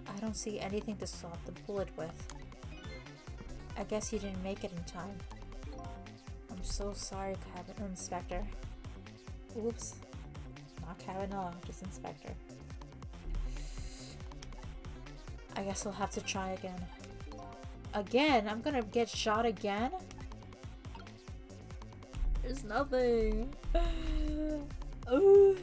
I don't see anything to swap the bullet with. I guess you didn't make it in time. I'm so sorry, Inspector. Oops. Not Cabanela, just Inspector. I guess I'll have to try again. Again? I'm gonna get shot again? There's nothing. Ooh.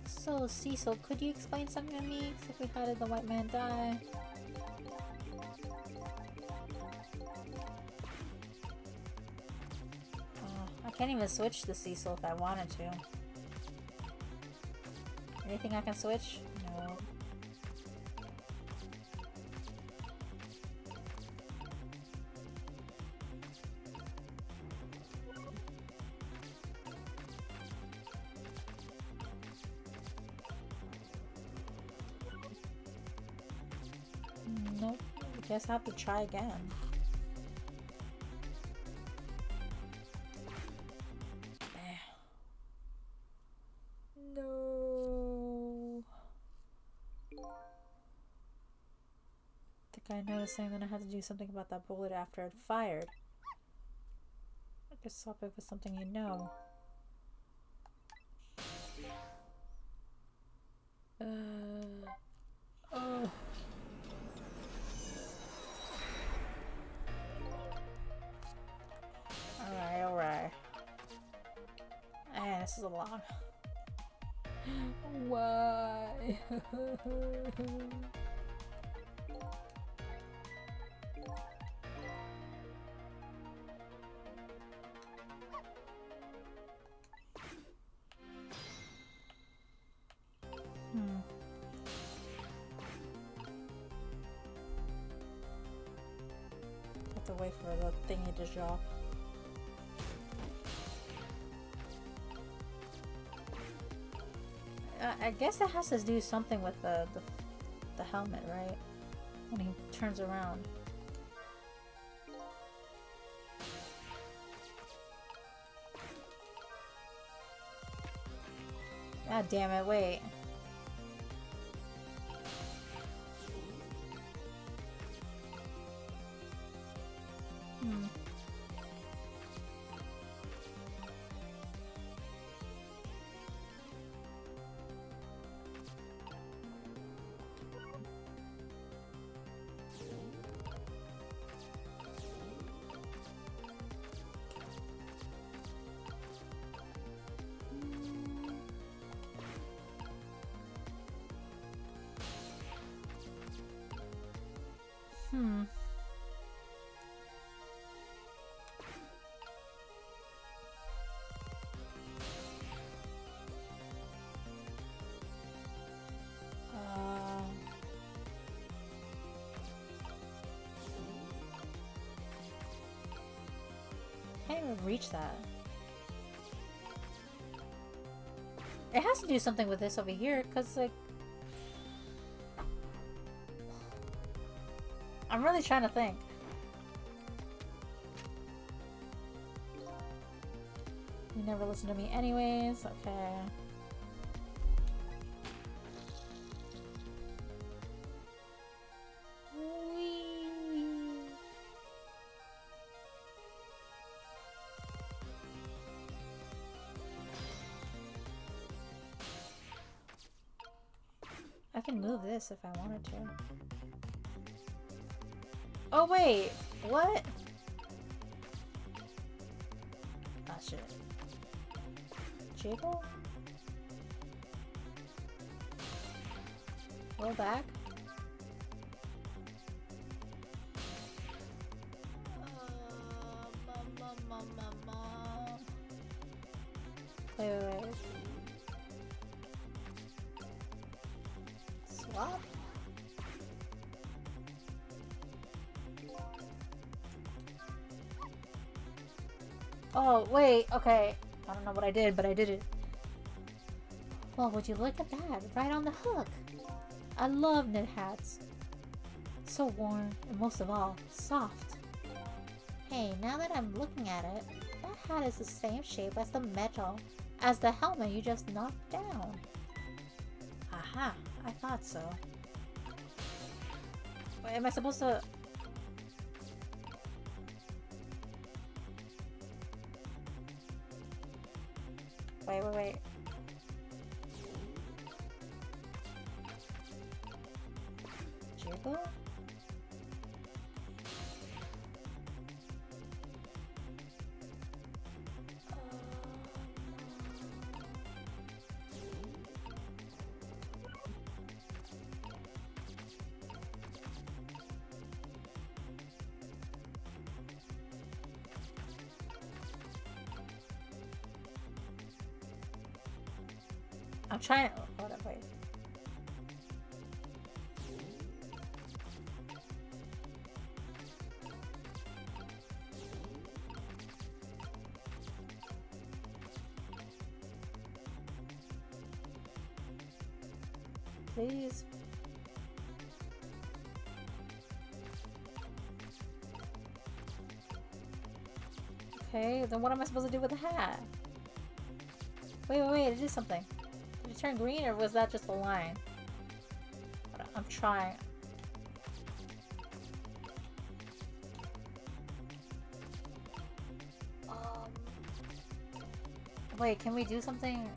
So, Cecil, could you explain something to me? Exactly how did the white man die? I can't even switch to Cecil if I wanted to. Anything I can switch? No. Nope. I guess I'll have to try again. No. I think I noticed I'm gonna have to do something about that bullet after it fired. I could swap it with something you know. Oh. Alright. Man, this is a lot. Why? Have to wait for the thingy to drop. I guess it has to do something with the helmet, right? When he turns around. God damn it, wait. Hmm. Can't even reach that. It has to do something with this over here, because, like... I'm really trying to think. You never listen to me anyways, okay. I can move this if I wanted to. Oh wait, what? Ah shit. Jiggle? Roll back? Wait. Swap? Oh, wait, okay. I don't know what I did, but I did it. Well, would you look at that? Right on the hook. I love knit hats. So warm, and most of all, soft. Hey, now that I'm looking at it, that hat is the same shape as the metal, as the helmet you just knocked down. Aha, I thought so. Wait, am I supposed to... Wait. Jiggle? I'm trying. Oh, hold up, wait. Please. Okay, then what am I supposed to do with the hat? Wait, it did something. Did it turn green or was that just a line? I'm trying. Wait, can we do something?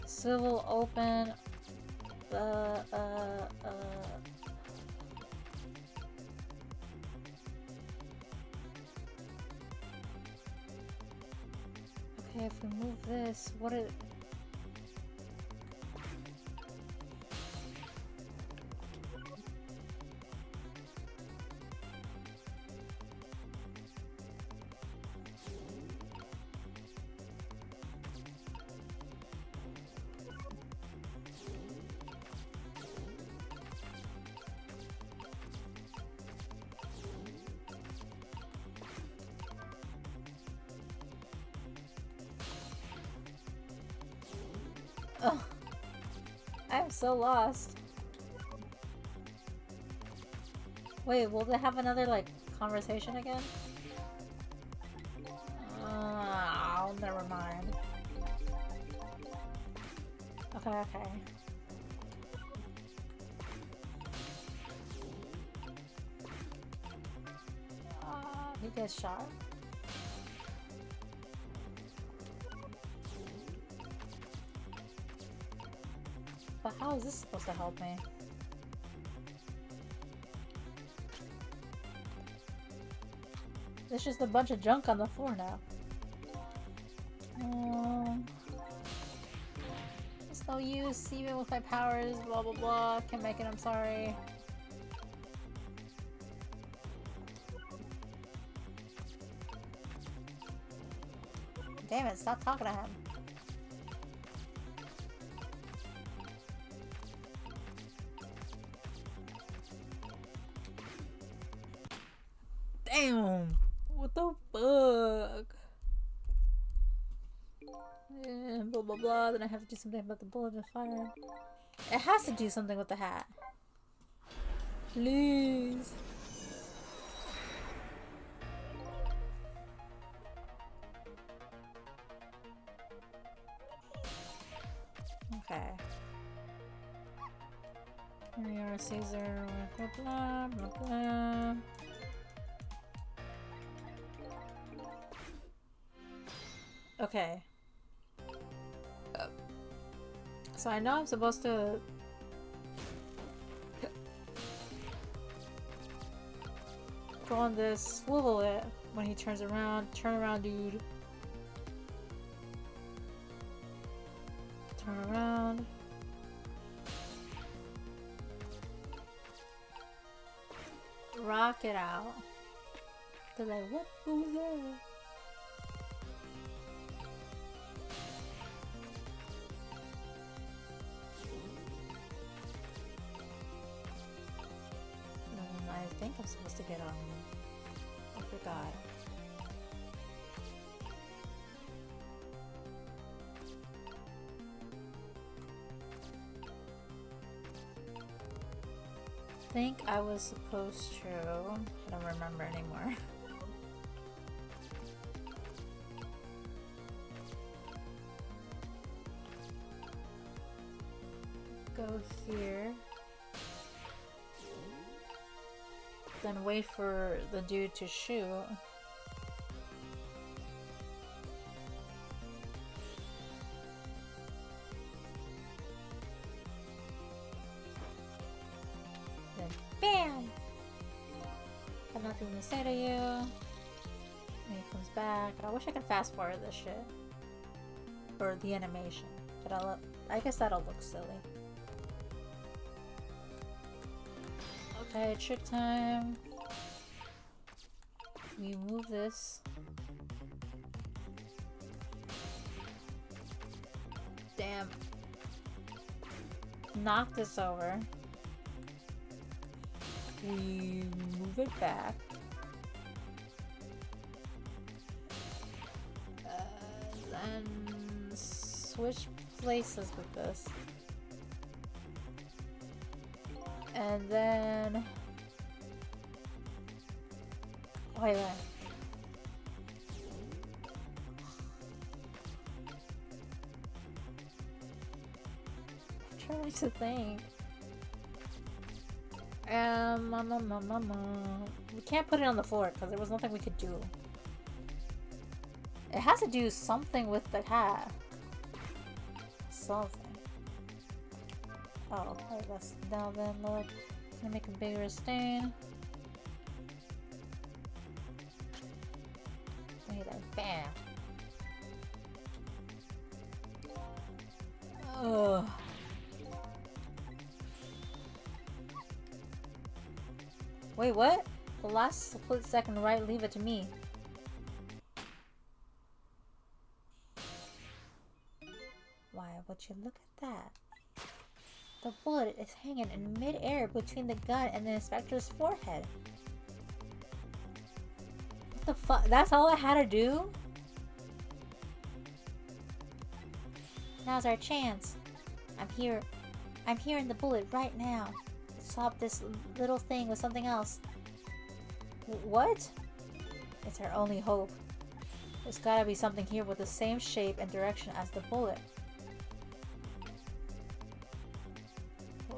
Swivel open. Okay, if we move this, what is... Ugh. I'm so lost. Wait, will they have another, like, conversation again? Oh, never mind. Okay, okay. He gets shot. But how is this supposed to help me? There's just a bunch of junk on the floor now. It's no use, even with my powers, blah blah blah. Can't make it, I'm sorry. Damn it, stop talking to him. Damn! What the fuck? Yeah, blah blah blah, then I have to do something about the bullet and fire. It has to do something with the hat. Please. Okay. Here we are, Caesar, blah blah blah blah. Okay. So I know I'm supposed to go on this, swivel it when he turns around. Turn around, dude. Turn around. Rock it out. They're like, what was that? I think I'm supposed to get I forgot. I think I was supposed to. I don't remember anymore. Go here. Then wait for the dude to shoot. Then BAM! Got nothing to say to you. And he comes back. I wish I could fast forward this shit. Or the animation. But I guess that'll look silly. Okay, trick time. We move this. Damn. Knock this over. We move it back. Then switch places with this. And then... Wait. I'm trying to think. We can't put it on the floor because there was nothing we could do. It has to do something with the hat. Something. Oh, I guess now then, look. It's gonna make a bigger stain. Look at that, bam! Ugh. Wait, what? The last split second right, leave it to me. Why, would you look at that? The bullet is hanging in mid-air between the gun and the inspector's forehead. What the fuck? That's all I had to do? Now's our chance. I'm here. I'm here in the bullet right now. Swap this little thing with something else. What? It's our only hope. There's gotta be something here with the same shape and direction as the bullet.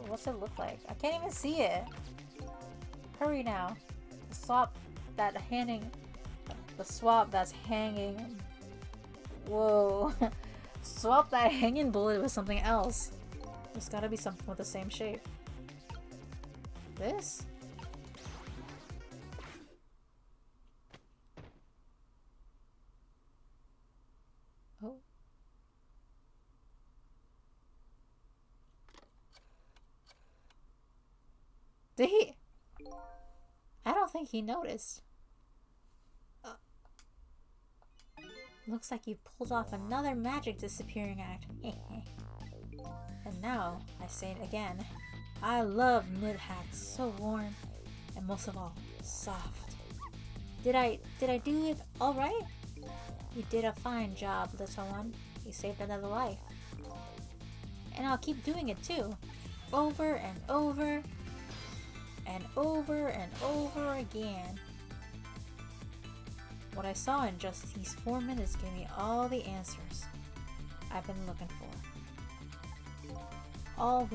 What's it look like? I can't even see it. Hurry now. The swap that's hanging. Whoa. Swap that hanging bullet with something else. There's gotta be something with the same shape. This? Oh. Did he? I don't think he noticed. Looks like you pulled off another magic disappearing act. And now, I say it again, I love knit hats, so warm, and most of all, soft. Did I do it all right? You did a fine job, little one. You saved another life. And I'll keep doing it too. Over and over, and over and over again. What I saw in just these 4 minutes gave me all the answers I've been looking for. All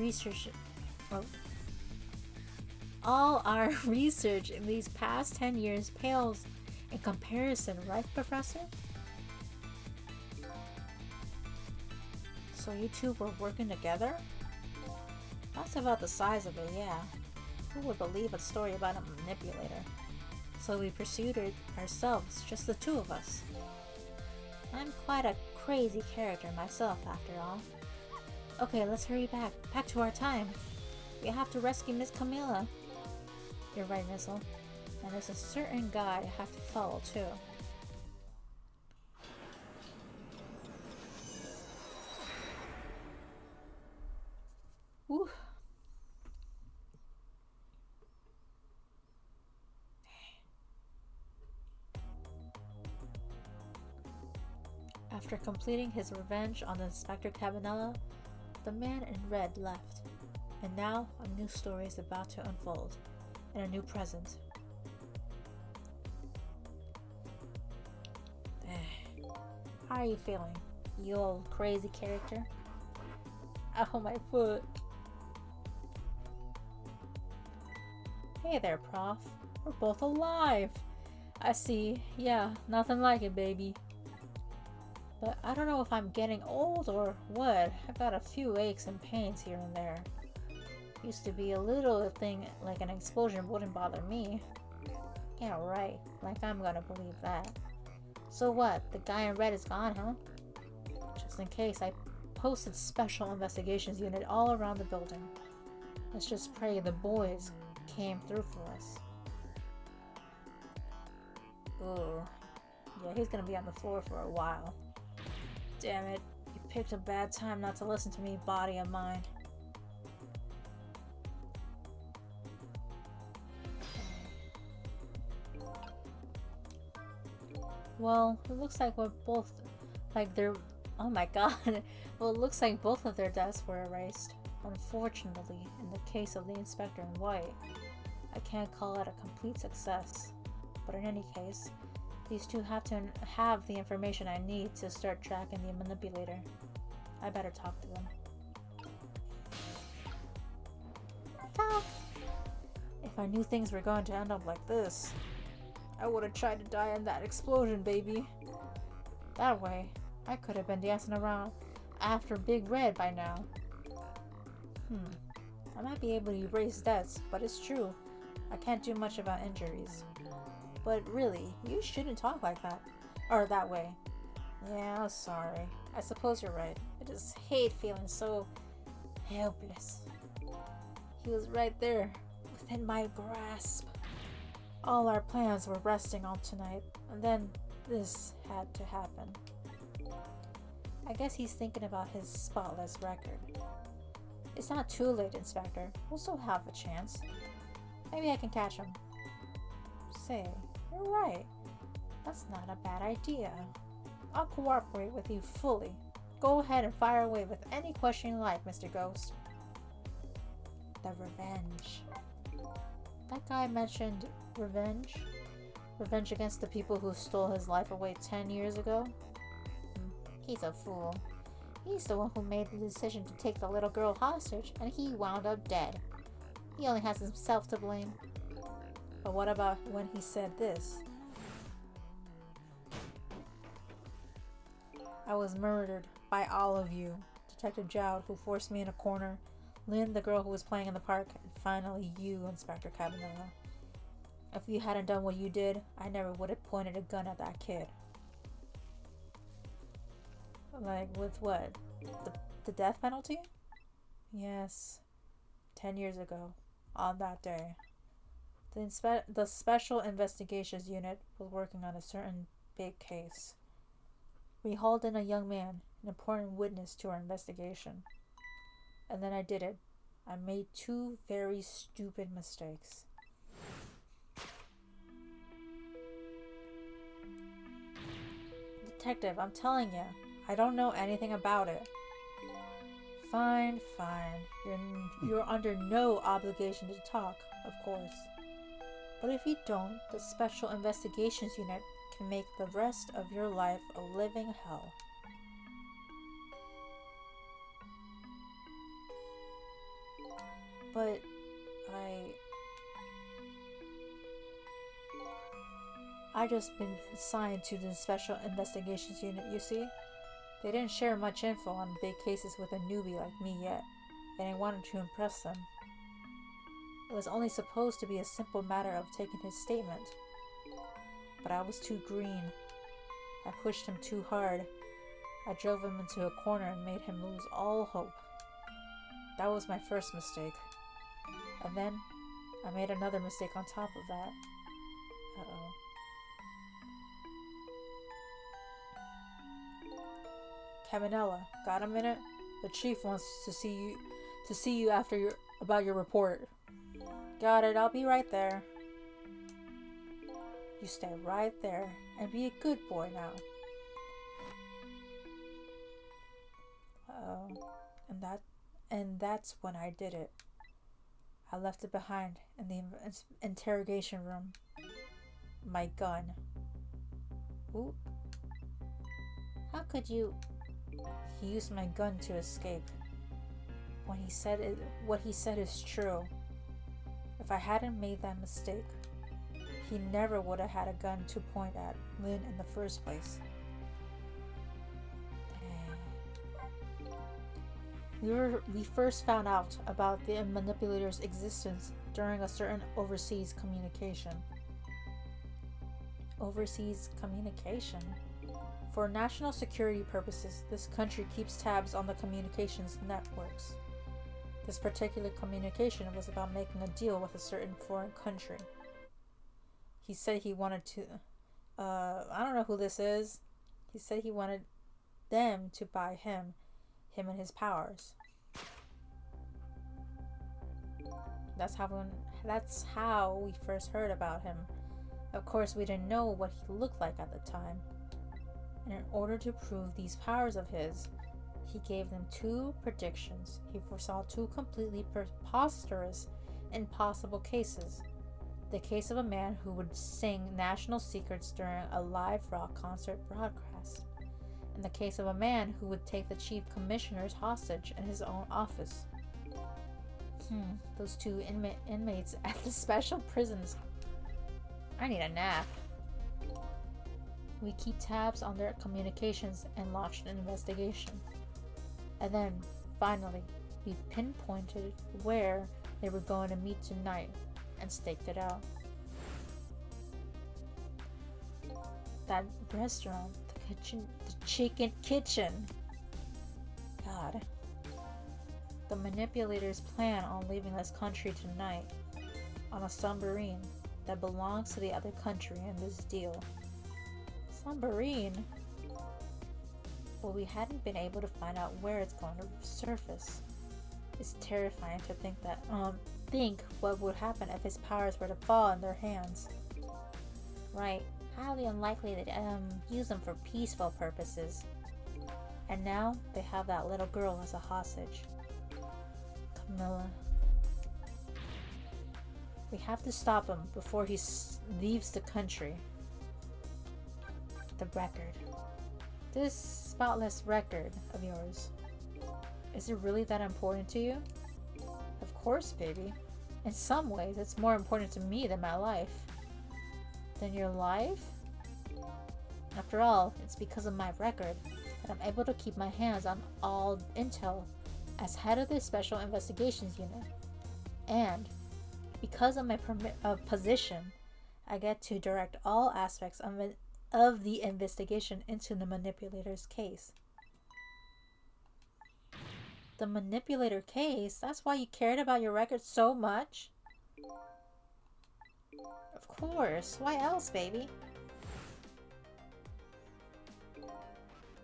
our research in these past 10 years pales in comparison, right, Professor? So you two were working together? That's about the size of it, yeah. Who would believe a story about a manipulator? So we pursued it ourselves, just the two of us. I'm quite a crazy character myself, after all. Okay, let's hurry back to our time. We have to rescue Miss Camilla. You're right, Missile. And there's a certain guide I have to follow, too. Whew. After completing his revenge on Inspector Cabanela, the man in red left, and now a new story is about to unfold, and a new present. How are you feeling, you old crazy character? Ow, my foot. Hey there, Prof. We're both alive. I see. Yeah, nothing like it, baby. But I don't know if I'm getting old or what. I've got a few aches and pains here and there. Used to be a little thing like an explosion wouldn't bother me. Yeah, right. Like I'm gonna believe that. So what? The guy in red is gone, huh? Just in case, I posted special investigations unit all around the building. Let's just pray the boys came through for us. Ooh. Yeah, he's gonna be on the floor for a while. Damn it. You picked a bad time not to listen to me, body of mine. Well, it looks like we're both... Oh my god. Well, it looks like both of their deaths were erased. Unfortunately, in the case of the Inspector in white, I can't call it a complete success. But in any case, these two have to have the information I need to start tracking the manipulator. I better talk to them. Talk! If I knew things were going to end up like this, I would have tried to die in that explosion, baby. That way, I could have been dancing around after Big Red by now. I might be able to erase deaths, but it's true. I can't do much about injuries. But really, you shouldn't talk like that. Or that way. Yeah, sorry. I suppose you're right. I just hate feeling so helpless. He was right there, within my grasp. All our plans were resting on tonight, and then this had to happen. I guess he's thinking about his spotless record. It's not too late, Inspector. We'll still have a chance. Maybe I can catch him. Say, you're right. That's not a bad idea. I'll cooperate with you fully. Go Go ahead and fire away with any question you like, Mr. Ghost. The revenge. That guy mentioned revenge? Revenge against the people who stole his life away 10 years ago? He's a fool. He's the one who made the decision to take the little girl hostage, and he wound up dead. He only has himself to blame. But what about when he said this? I was murdered by all of you. Detective Jowd, who forced me in a corner, Lynn, the girl who was playing in the park, and finally you, Inspector Cabanela. If you hadn't done what you did, I never would have pointed a gun at that kid. Like, with what? The death penalty? Yes. 10 years ago. On that day. The Special Investigations Unit was working on a certain big case. We hauled in a young man, an important witness to our investigation. And then I did it. I made 2 very stupid mistakes. Detective, I'm telling you, I don't know anything about it. Fine. You're under no obligation to talk, of course. But if you don't, the Special Investigations Unit can make the rest of your life a living hell. But I just been assigned to the Special Investigations Unit, you see? They didn't share much info on big cases with a newbie like me yet, and I wanted to impress them. It was only supposed to be a simple matter of taking his statement. But I was too green. I pushed him too hard. I drove him into a corner and made him lose all hope. That was my first mistake. And then, I made another mistake on top of that. Uh-oh. Cabanela, got a minute? The chief wants to see you about your report. Got it, I'll be right there. You stay right there and be a good boy now. And that's when I did it. I left it behind in the interrogation room. My gun. Ooh. How could you? He used my gun to escape. What he said is true. If I hadn't made that mistake, he never would have had a gun to point at Lynn in the first place. We first found out about the manipulator's existence during a certain overseas communication. Overseas communication? For national security purposes, this country keeps tabs on the communications networks. This particular communication was about making a deal with a certain foreign country. He said he wanted to, I don't know who this is. He said he wanted them to buy him and his powers. That's how we first heard about him. Of course, we didn't know what he looked like at the time. And in order to prove these powers of his, he gave them 2 predictions. He foresaw 2 completely preposterous, impossible cases. The case of a man who would sing national secrets during a live rock concert broadcast, and the case of a man who would take the chief commissioner's hostage in his own office. Those 2 inmates at the special prisons. I need a nap. We keep tabs on their communications and launched an investigation. And then, finally, we pinpointed where they were going to meet tonight and staked it out. That restaurant, the chicken kitchen. God. The manipulator's plan on leaving this country tonight on a submarine that belongs to the other country in this deal. Submarine? Well, we hadn't been able to find out where it's going to surface. It's terrifying to think what would happen if his powers were to fall in their hands. Right. Highly unlikely that use them for peaceful purposes. And now they have that little girl as a hostage. Camilla. We have to stop him before he leaves the country. The record. This spotless record of yours. Is it really that important to you? Of course, baby. In some ways, it's more important to me than my life. Than your life? After all, it's because of my record that I'm able to keep my hands on all intel as head of the Special Investigations Unit. And because of my position, I get to direct all aspects of the investigation into the manipulator's case. The manipulator case? That's why you cared about your record so much? Of course. Why else, baby?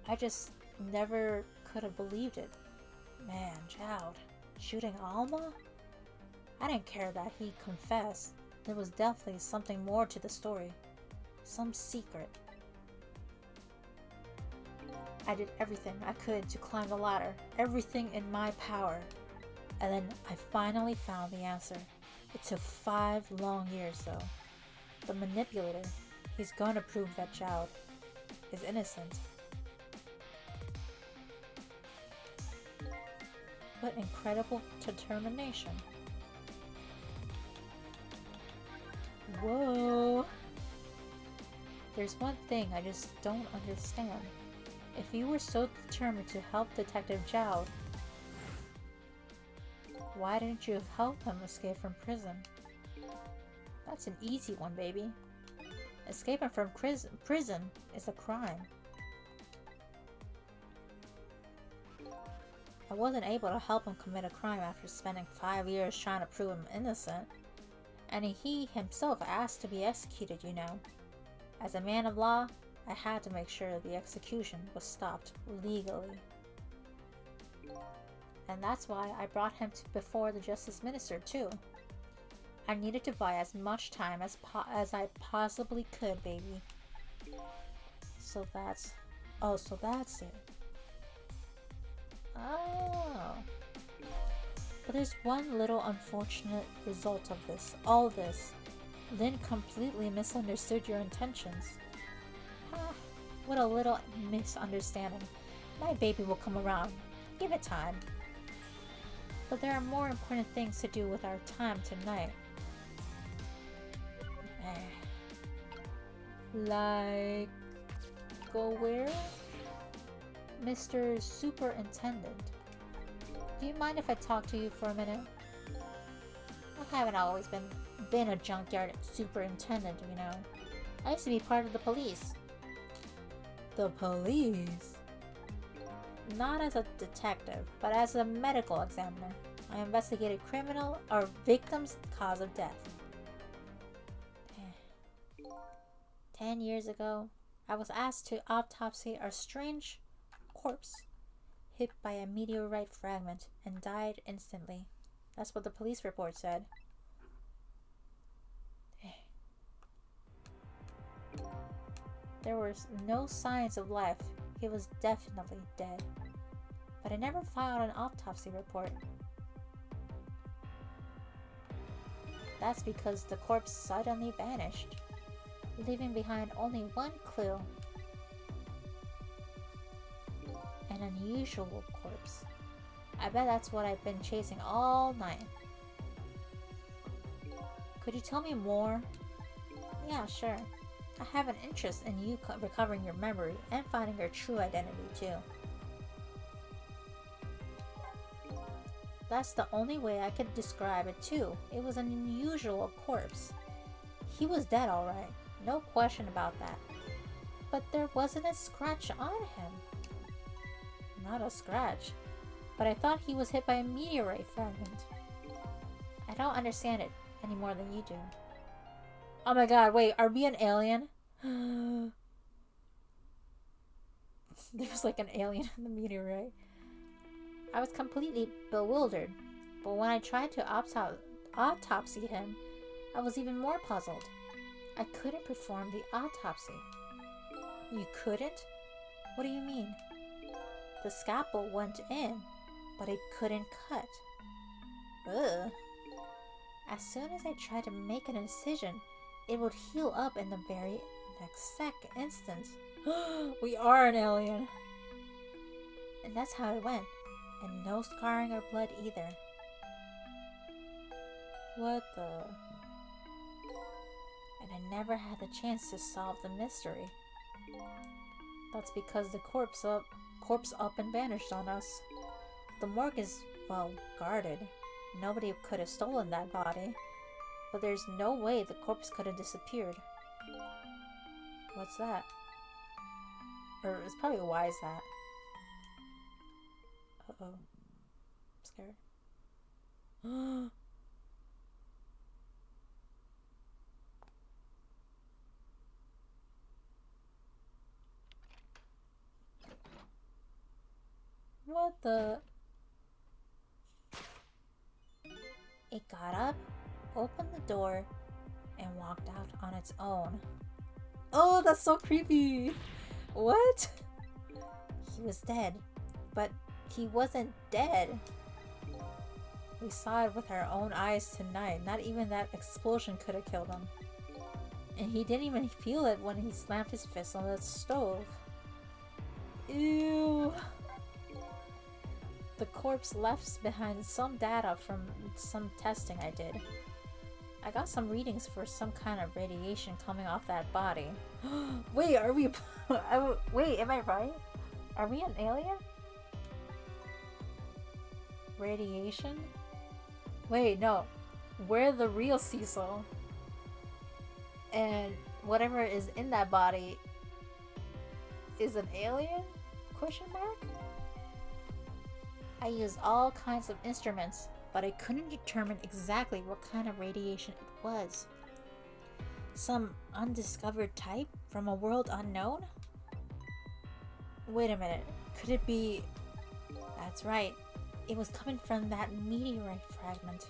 I just never could have believed it. Man, Jowd, shooting Alma? I didn't care that he confessed. There was definitely something more to the story. Some secret. I did everything I could to climb the ladder. Everything in my power. And then I finally found the answer. It took 5 long years though. The manipulator, he's going to prove that Jowd is innocent. What incredible determination. Whoa. There's one thing I just don't understand. If you were so determined to help Detective Jowd, why didn't you help him escape from prison? That's an easy one, baby. Escaping from prison is a crime. I wasn't able to help him commit a crime after spending 5 years trying to prove him innocent. And he himself asked to be executed, you know. As a man of law, I had to make sure the execution was stopped legally. And that's why I brought him before the Justice Minister, too. I needed to buy as much time as I possibly could, baby. So that's it. Oh. But there's one little unfortunate result of this. All this. Lynn completely misunderstood your intentions. Ah, what a little misunderstanding. My baby will come around. Give it time. But there are more important things to do with our time tonight. Like... go where? Mr. Superintendent. Do you mind if I talk to you for a minute? I haven't always been a junkyard superintendent, you know. I used to be part of the police. The police? Not as a detective, but as a medical examiner. I investigated criminal or victims' cause of death. 10 years ago, I was asked to autopsy a strange corpse hit by a meteorite fragment and died instantly. That's what the police report said. There were no signs of life. He was definitely dead. But I never filed an autopsy report. That's because the corpse suddenly vanished, leaving behind only one clue. An unusual corpse. I bet that's what I've been chasing all night. Could you tell me more? Yeah, sure. I have an interest in you recovering your memory and finding your true identity, too. That's the only way I could describe it, too. It was an unusual corpse. He was dead, alright. No question about that. But there wasn't a scratch on him. Not a scratch. But I thought he was hit by a meteorite fragment. I don't understand it any more than you do. Oh my god, wait, are we an alien? There was like an alien in the meteorite. I was completely bewildered, but when I tried to autopsy him, I was even more puzzled. I couldn't perform the autopsy. You couldn't? What do you mean? The scalpel went in, but it couldn't cut. Ugh. As soon as I tried to make an incision, it would heal up in the very next instant. We are an alien. And that's how it went. And no scarring or blood either. What the? And I never had the chance to solve the mystery. That's because the corpse up and vanished on us. The morgue is, well, guarded. Nobody could have stolen that body. But there's no way the corpse could have disappeared. What's that? Or it's probably why is that? Uh-oh. I'm scared. What the? It got up, opened the door, and walked out on its own. Oh, that's so creepy. What? He was dead, but he wasn't dead. We saw it with our own eyes tonight. Not even that explosion could have killed him. And he didn't even feel it when he slammed his fist on the stove. Ew. The corpse left behind some data from some testing I did. I got some readings for some kind of radiation coming off that body. Wait, are we... Wait, am I right? Are we an alien? Radiation? Wait, no. We're the real Cecil. And whatever is in that body is an alien? Question mark? I used all kinds of instruments, but I couldn't determine exactly what kind of radiation it was. Some undiscovered type from a world unknown? Wait a minute. Could it be... That's right. It was coming from that meteorite fragment.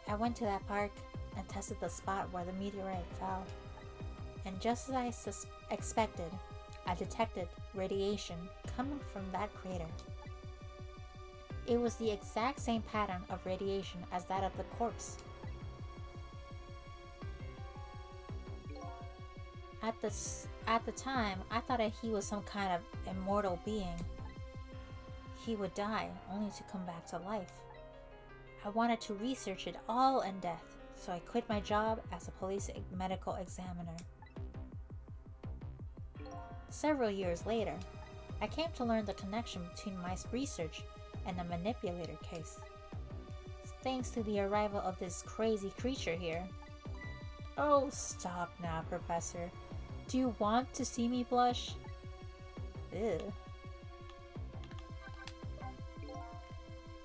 I went to that park and tested the spot where the meteorite fell. And just as I expected, I detected radiation coming from that crater. It was the exact same pattern of radiation as that of the corpse. At the time, I thought that he was some kind of immortal being. He would die only to come back to life. I wanted to research it all in depth, so I quit my job as a police medical examiner. Several years later, I came to learn the connection between my research and the manipulator case. Thanks to the arrival of this crazy creature here. Oh, stop now, Professor. Do you want to see me blush? Ew.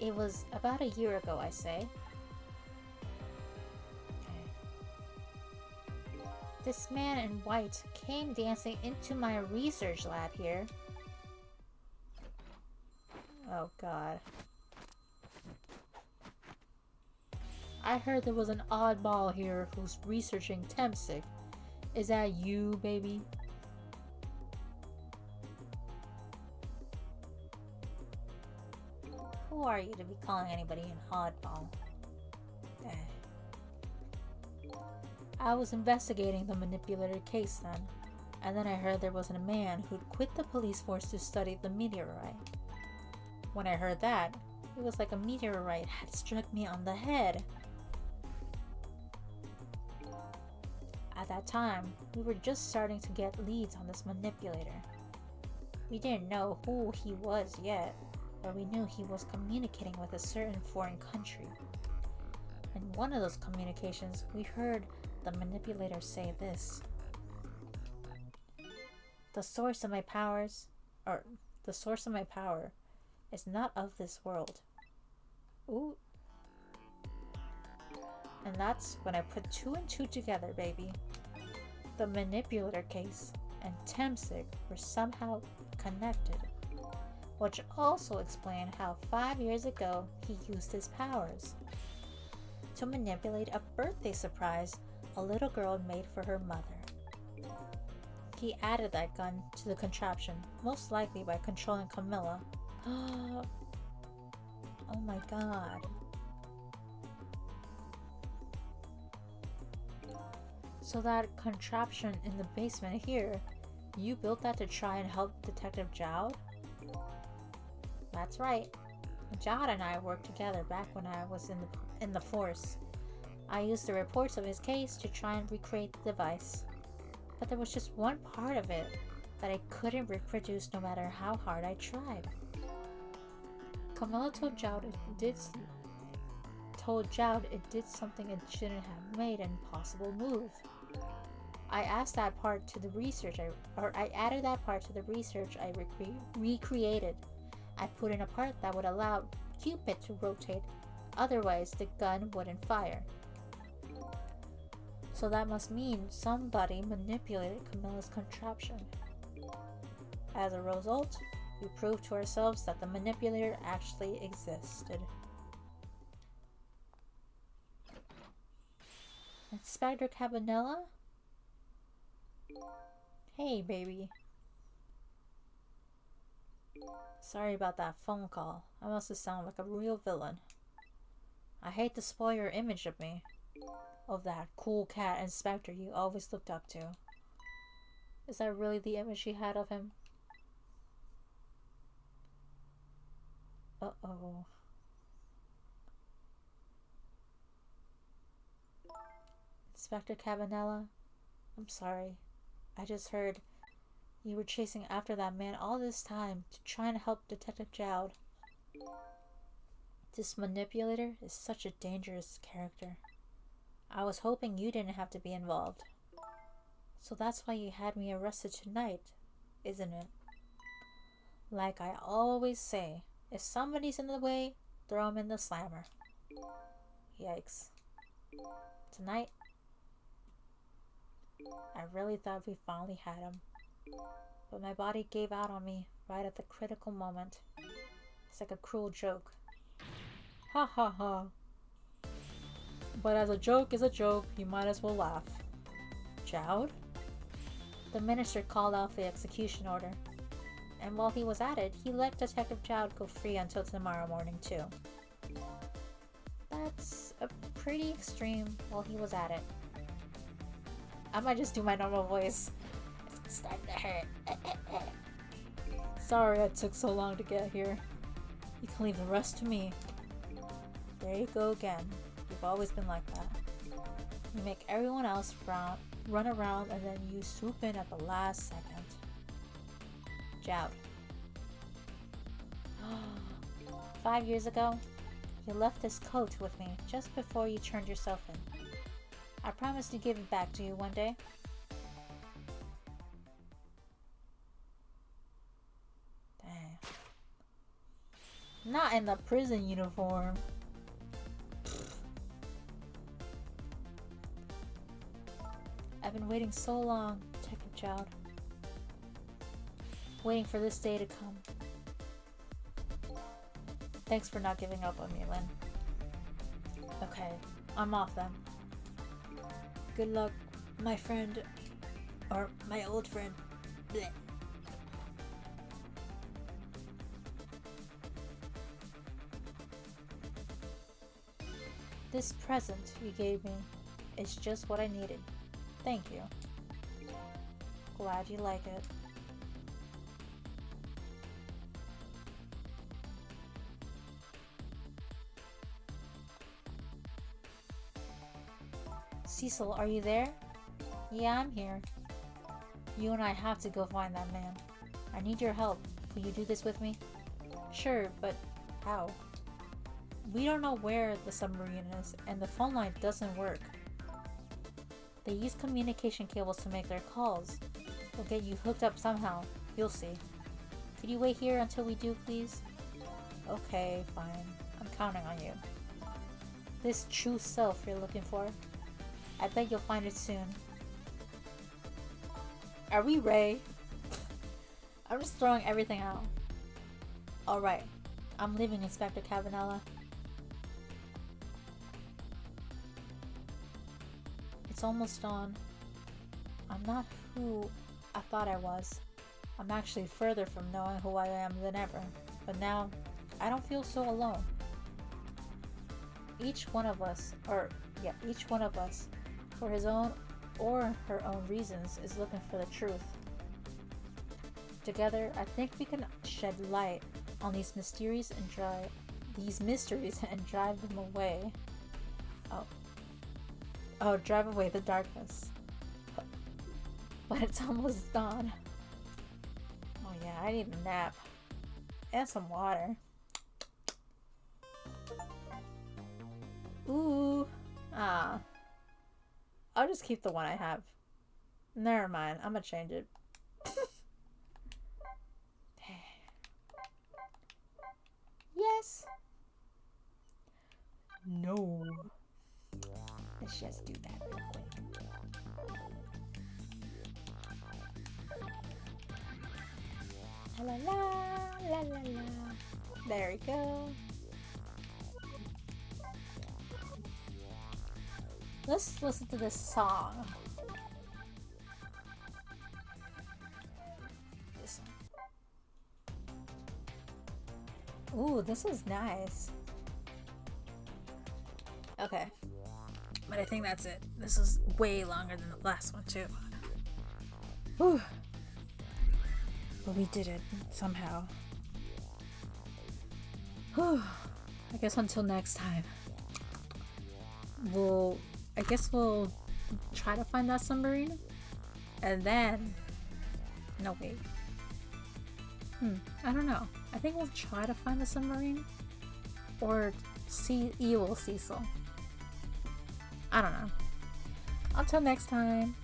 It was about a year ago, I say. This man in white came dancing into my research lab here. Oh god. I heard there was an oddball here who's researching Temsic. Is that you, baby? Who are you to be calling anybody an oddball? I was investigating the manipulator case then, and then I heard there was a man who'd quit the police force to study the meteorite. When I heard that, it was like a meteorite had struck me on the head. At that time, we were just starting to get leads on this manipulator. We didn't know who he was yet, but we knew he was communicating with a certain foreign country. In one of those communications, we heard the manipulator say this. The source of my power is not of this world. Ooh. And that's when I put two and two together, baby. The manipulator case and Temsic were somehow connected. which also explained how 5 years ago he used his powers to manipulate a birthday surprise a little girl made for her mother. He added that gun to the contraption, most likely by controlling Camilla. Oh my god. So that contraption in the basement here, you built that to try and help Detective Jowd? That's right. Jowd and I worked together back when I was in the force. I used the reports of his case to try and recreate the device. But there was just one part of it that I couldn't reproduce no matter how hard I tried. Camilla told Jowd it did something it shouldn't have made an impossible move. I added that part to the research I recreated. I put in a part that would allow Cupid to rotate, otherwise the gun wouldn't fire. So that must mean somebody manipulated Camilla's contraption. As a result, we proved to ourselves that the manipulator actually existed. Inspector Cabanela? Hey, baby. Sorry about that phone call. I must have sounded like a real villain. I hate to spoil your image of me. Of that cool cat inspector you always looked up to. Is that really the image you had of him? Uh-oh. Inspector Cabanela, I'm sorry. I just heard you were chasing after that man all this time to try and help Detective Jowd. This manipulator is such a dangerous character. I was hoping you didn't have to be involved. So that's why you had me arrested tonight, isn't it? Like I always say, if somebody's in the way, throw him in the slammer. Yikes. Tonight, I really thought we finally had him. But my body gave out on me right at the critical moment. It's like a cruel joke. Ha ha ha. But as a joke is a joke, you might as well laugh. Jowd? The minister called out the execution order. And while he was at it, he let Detective Jowd go free until tomorrow morning too. That's a pretty extreme while he was at it. I might just do my normal voice. It's starting to hurt. Sorry it took so long to get here. You can leave the rest to me. There you go again. You've always been like that. You make everyone else run around and then you swoop in at the last second. Jowd. 5 years ago, you left this coat with me just before you turned yourself in. I promised to give it back to you one day. Dang. Not in the prison uniform. I've been waiting so long, Detective Jowd. Waiting for this day to come. Thanks for not giving up on me, Lynn. Okay, I'm off then. Good luck, my friend. Or my old friend. Blech. This present you gave me is just what I needed. Thank you. Glad you like it. Cecil, are you there? Yeah, I'm here. You and I have to go find that man. I need your help. Will you do this with me? Sure, but how? We don't know where the submarine is, and the phone line doesn't work. They use communication cables to make their calls. We'll get you hooked up somehow. You'll see. Could you wait here until we do, please? Okay, fine. I'm counting on you. This true self you're looking for. I bet you'll find it soon. Are we Ray? I'm just throwing everything out. Alright, I'm leaving, Inspector Cavanella. It's almost dawn. I'm not who I thought I was. I'm actually further from knowing who I am than ever. But now, I don't feel so alone. Each one of us, for his own or her own reasons, is looking for the truth. Together, I think we can shed light on these mysteries and drive them away. Drive away the darkness. But it's almost dawn. Oh yeah, I need a nap. And some water. Ooh. I'll just keep the one I have. Never mind, I'm gonna change it. Yes. No. Let's just do that real quick. La la la la la. There we go. Let's listen to this song. This one. Ooh, this is nice. Okay. But I think that's it. This is way longer than the last one, too. Whew. But we did it somehow. Whew. I guess until next time. I guess we'll try to find that submarine. And then... No, wait. I don't know. I think we'll try to find the submarine. Or see Evil Cecil. I don't know. Until next time.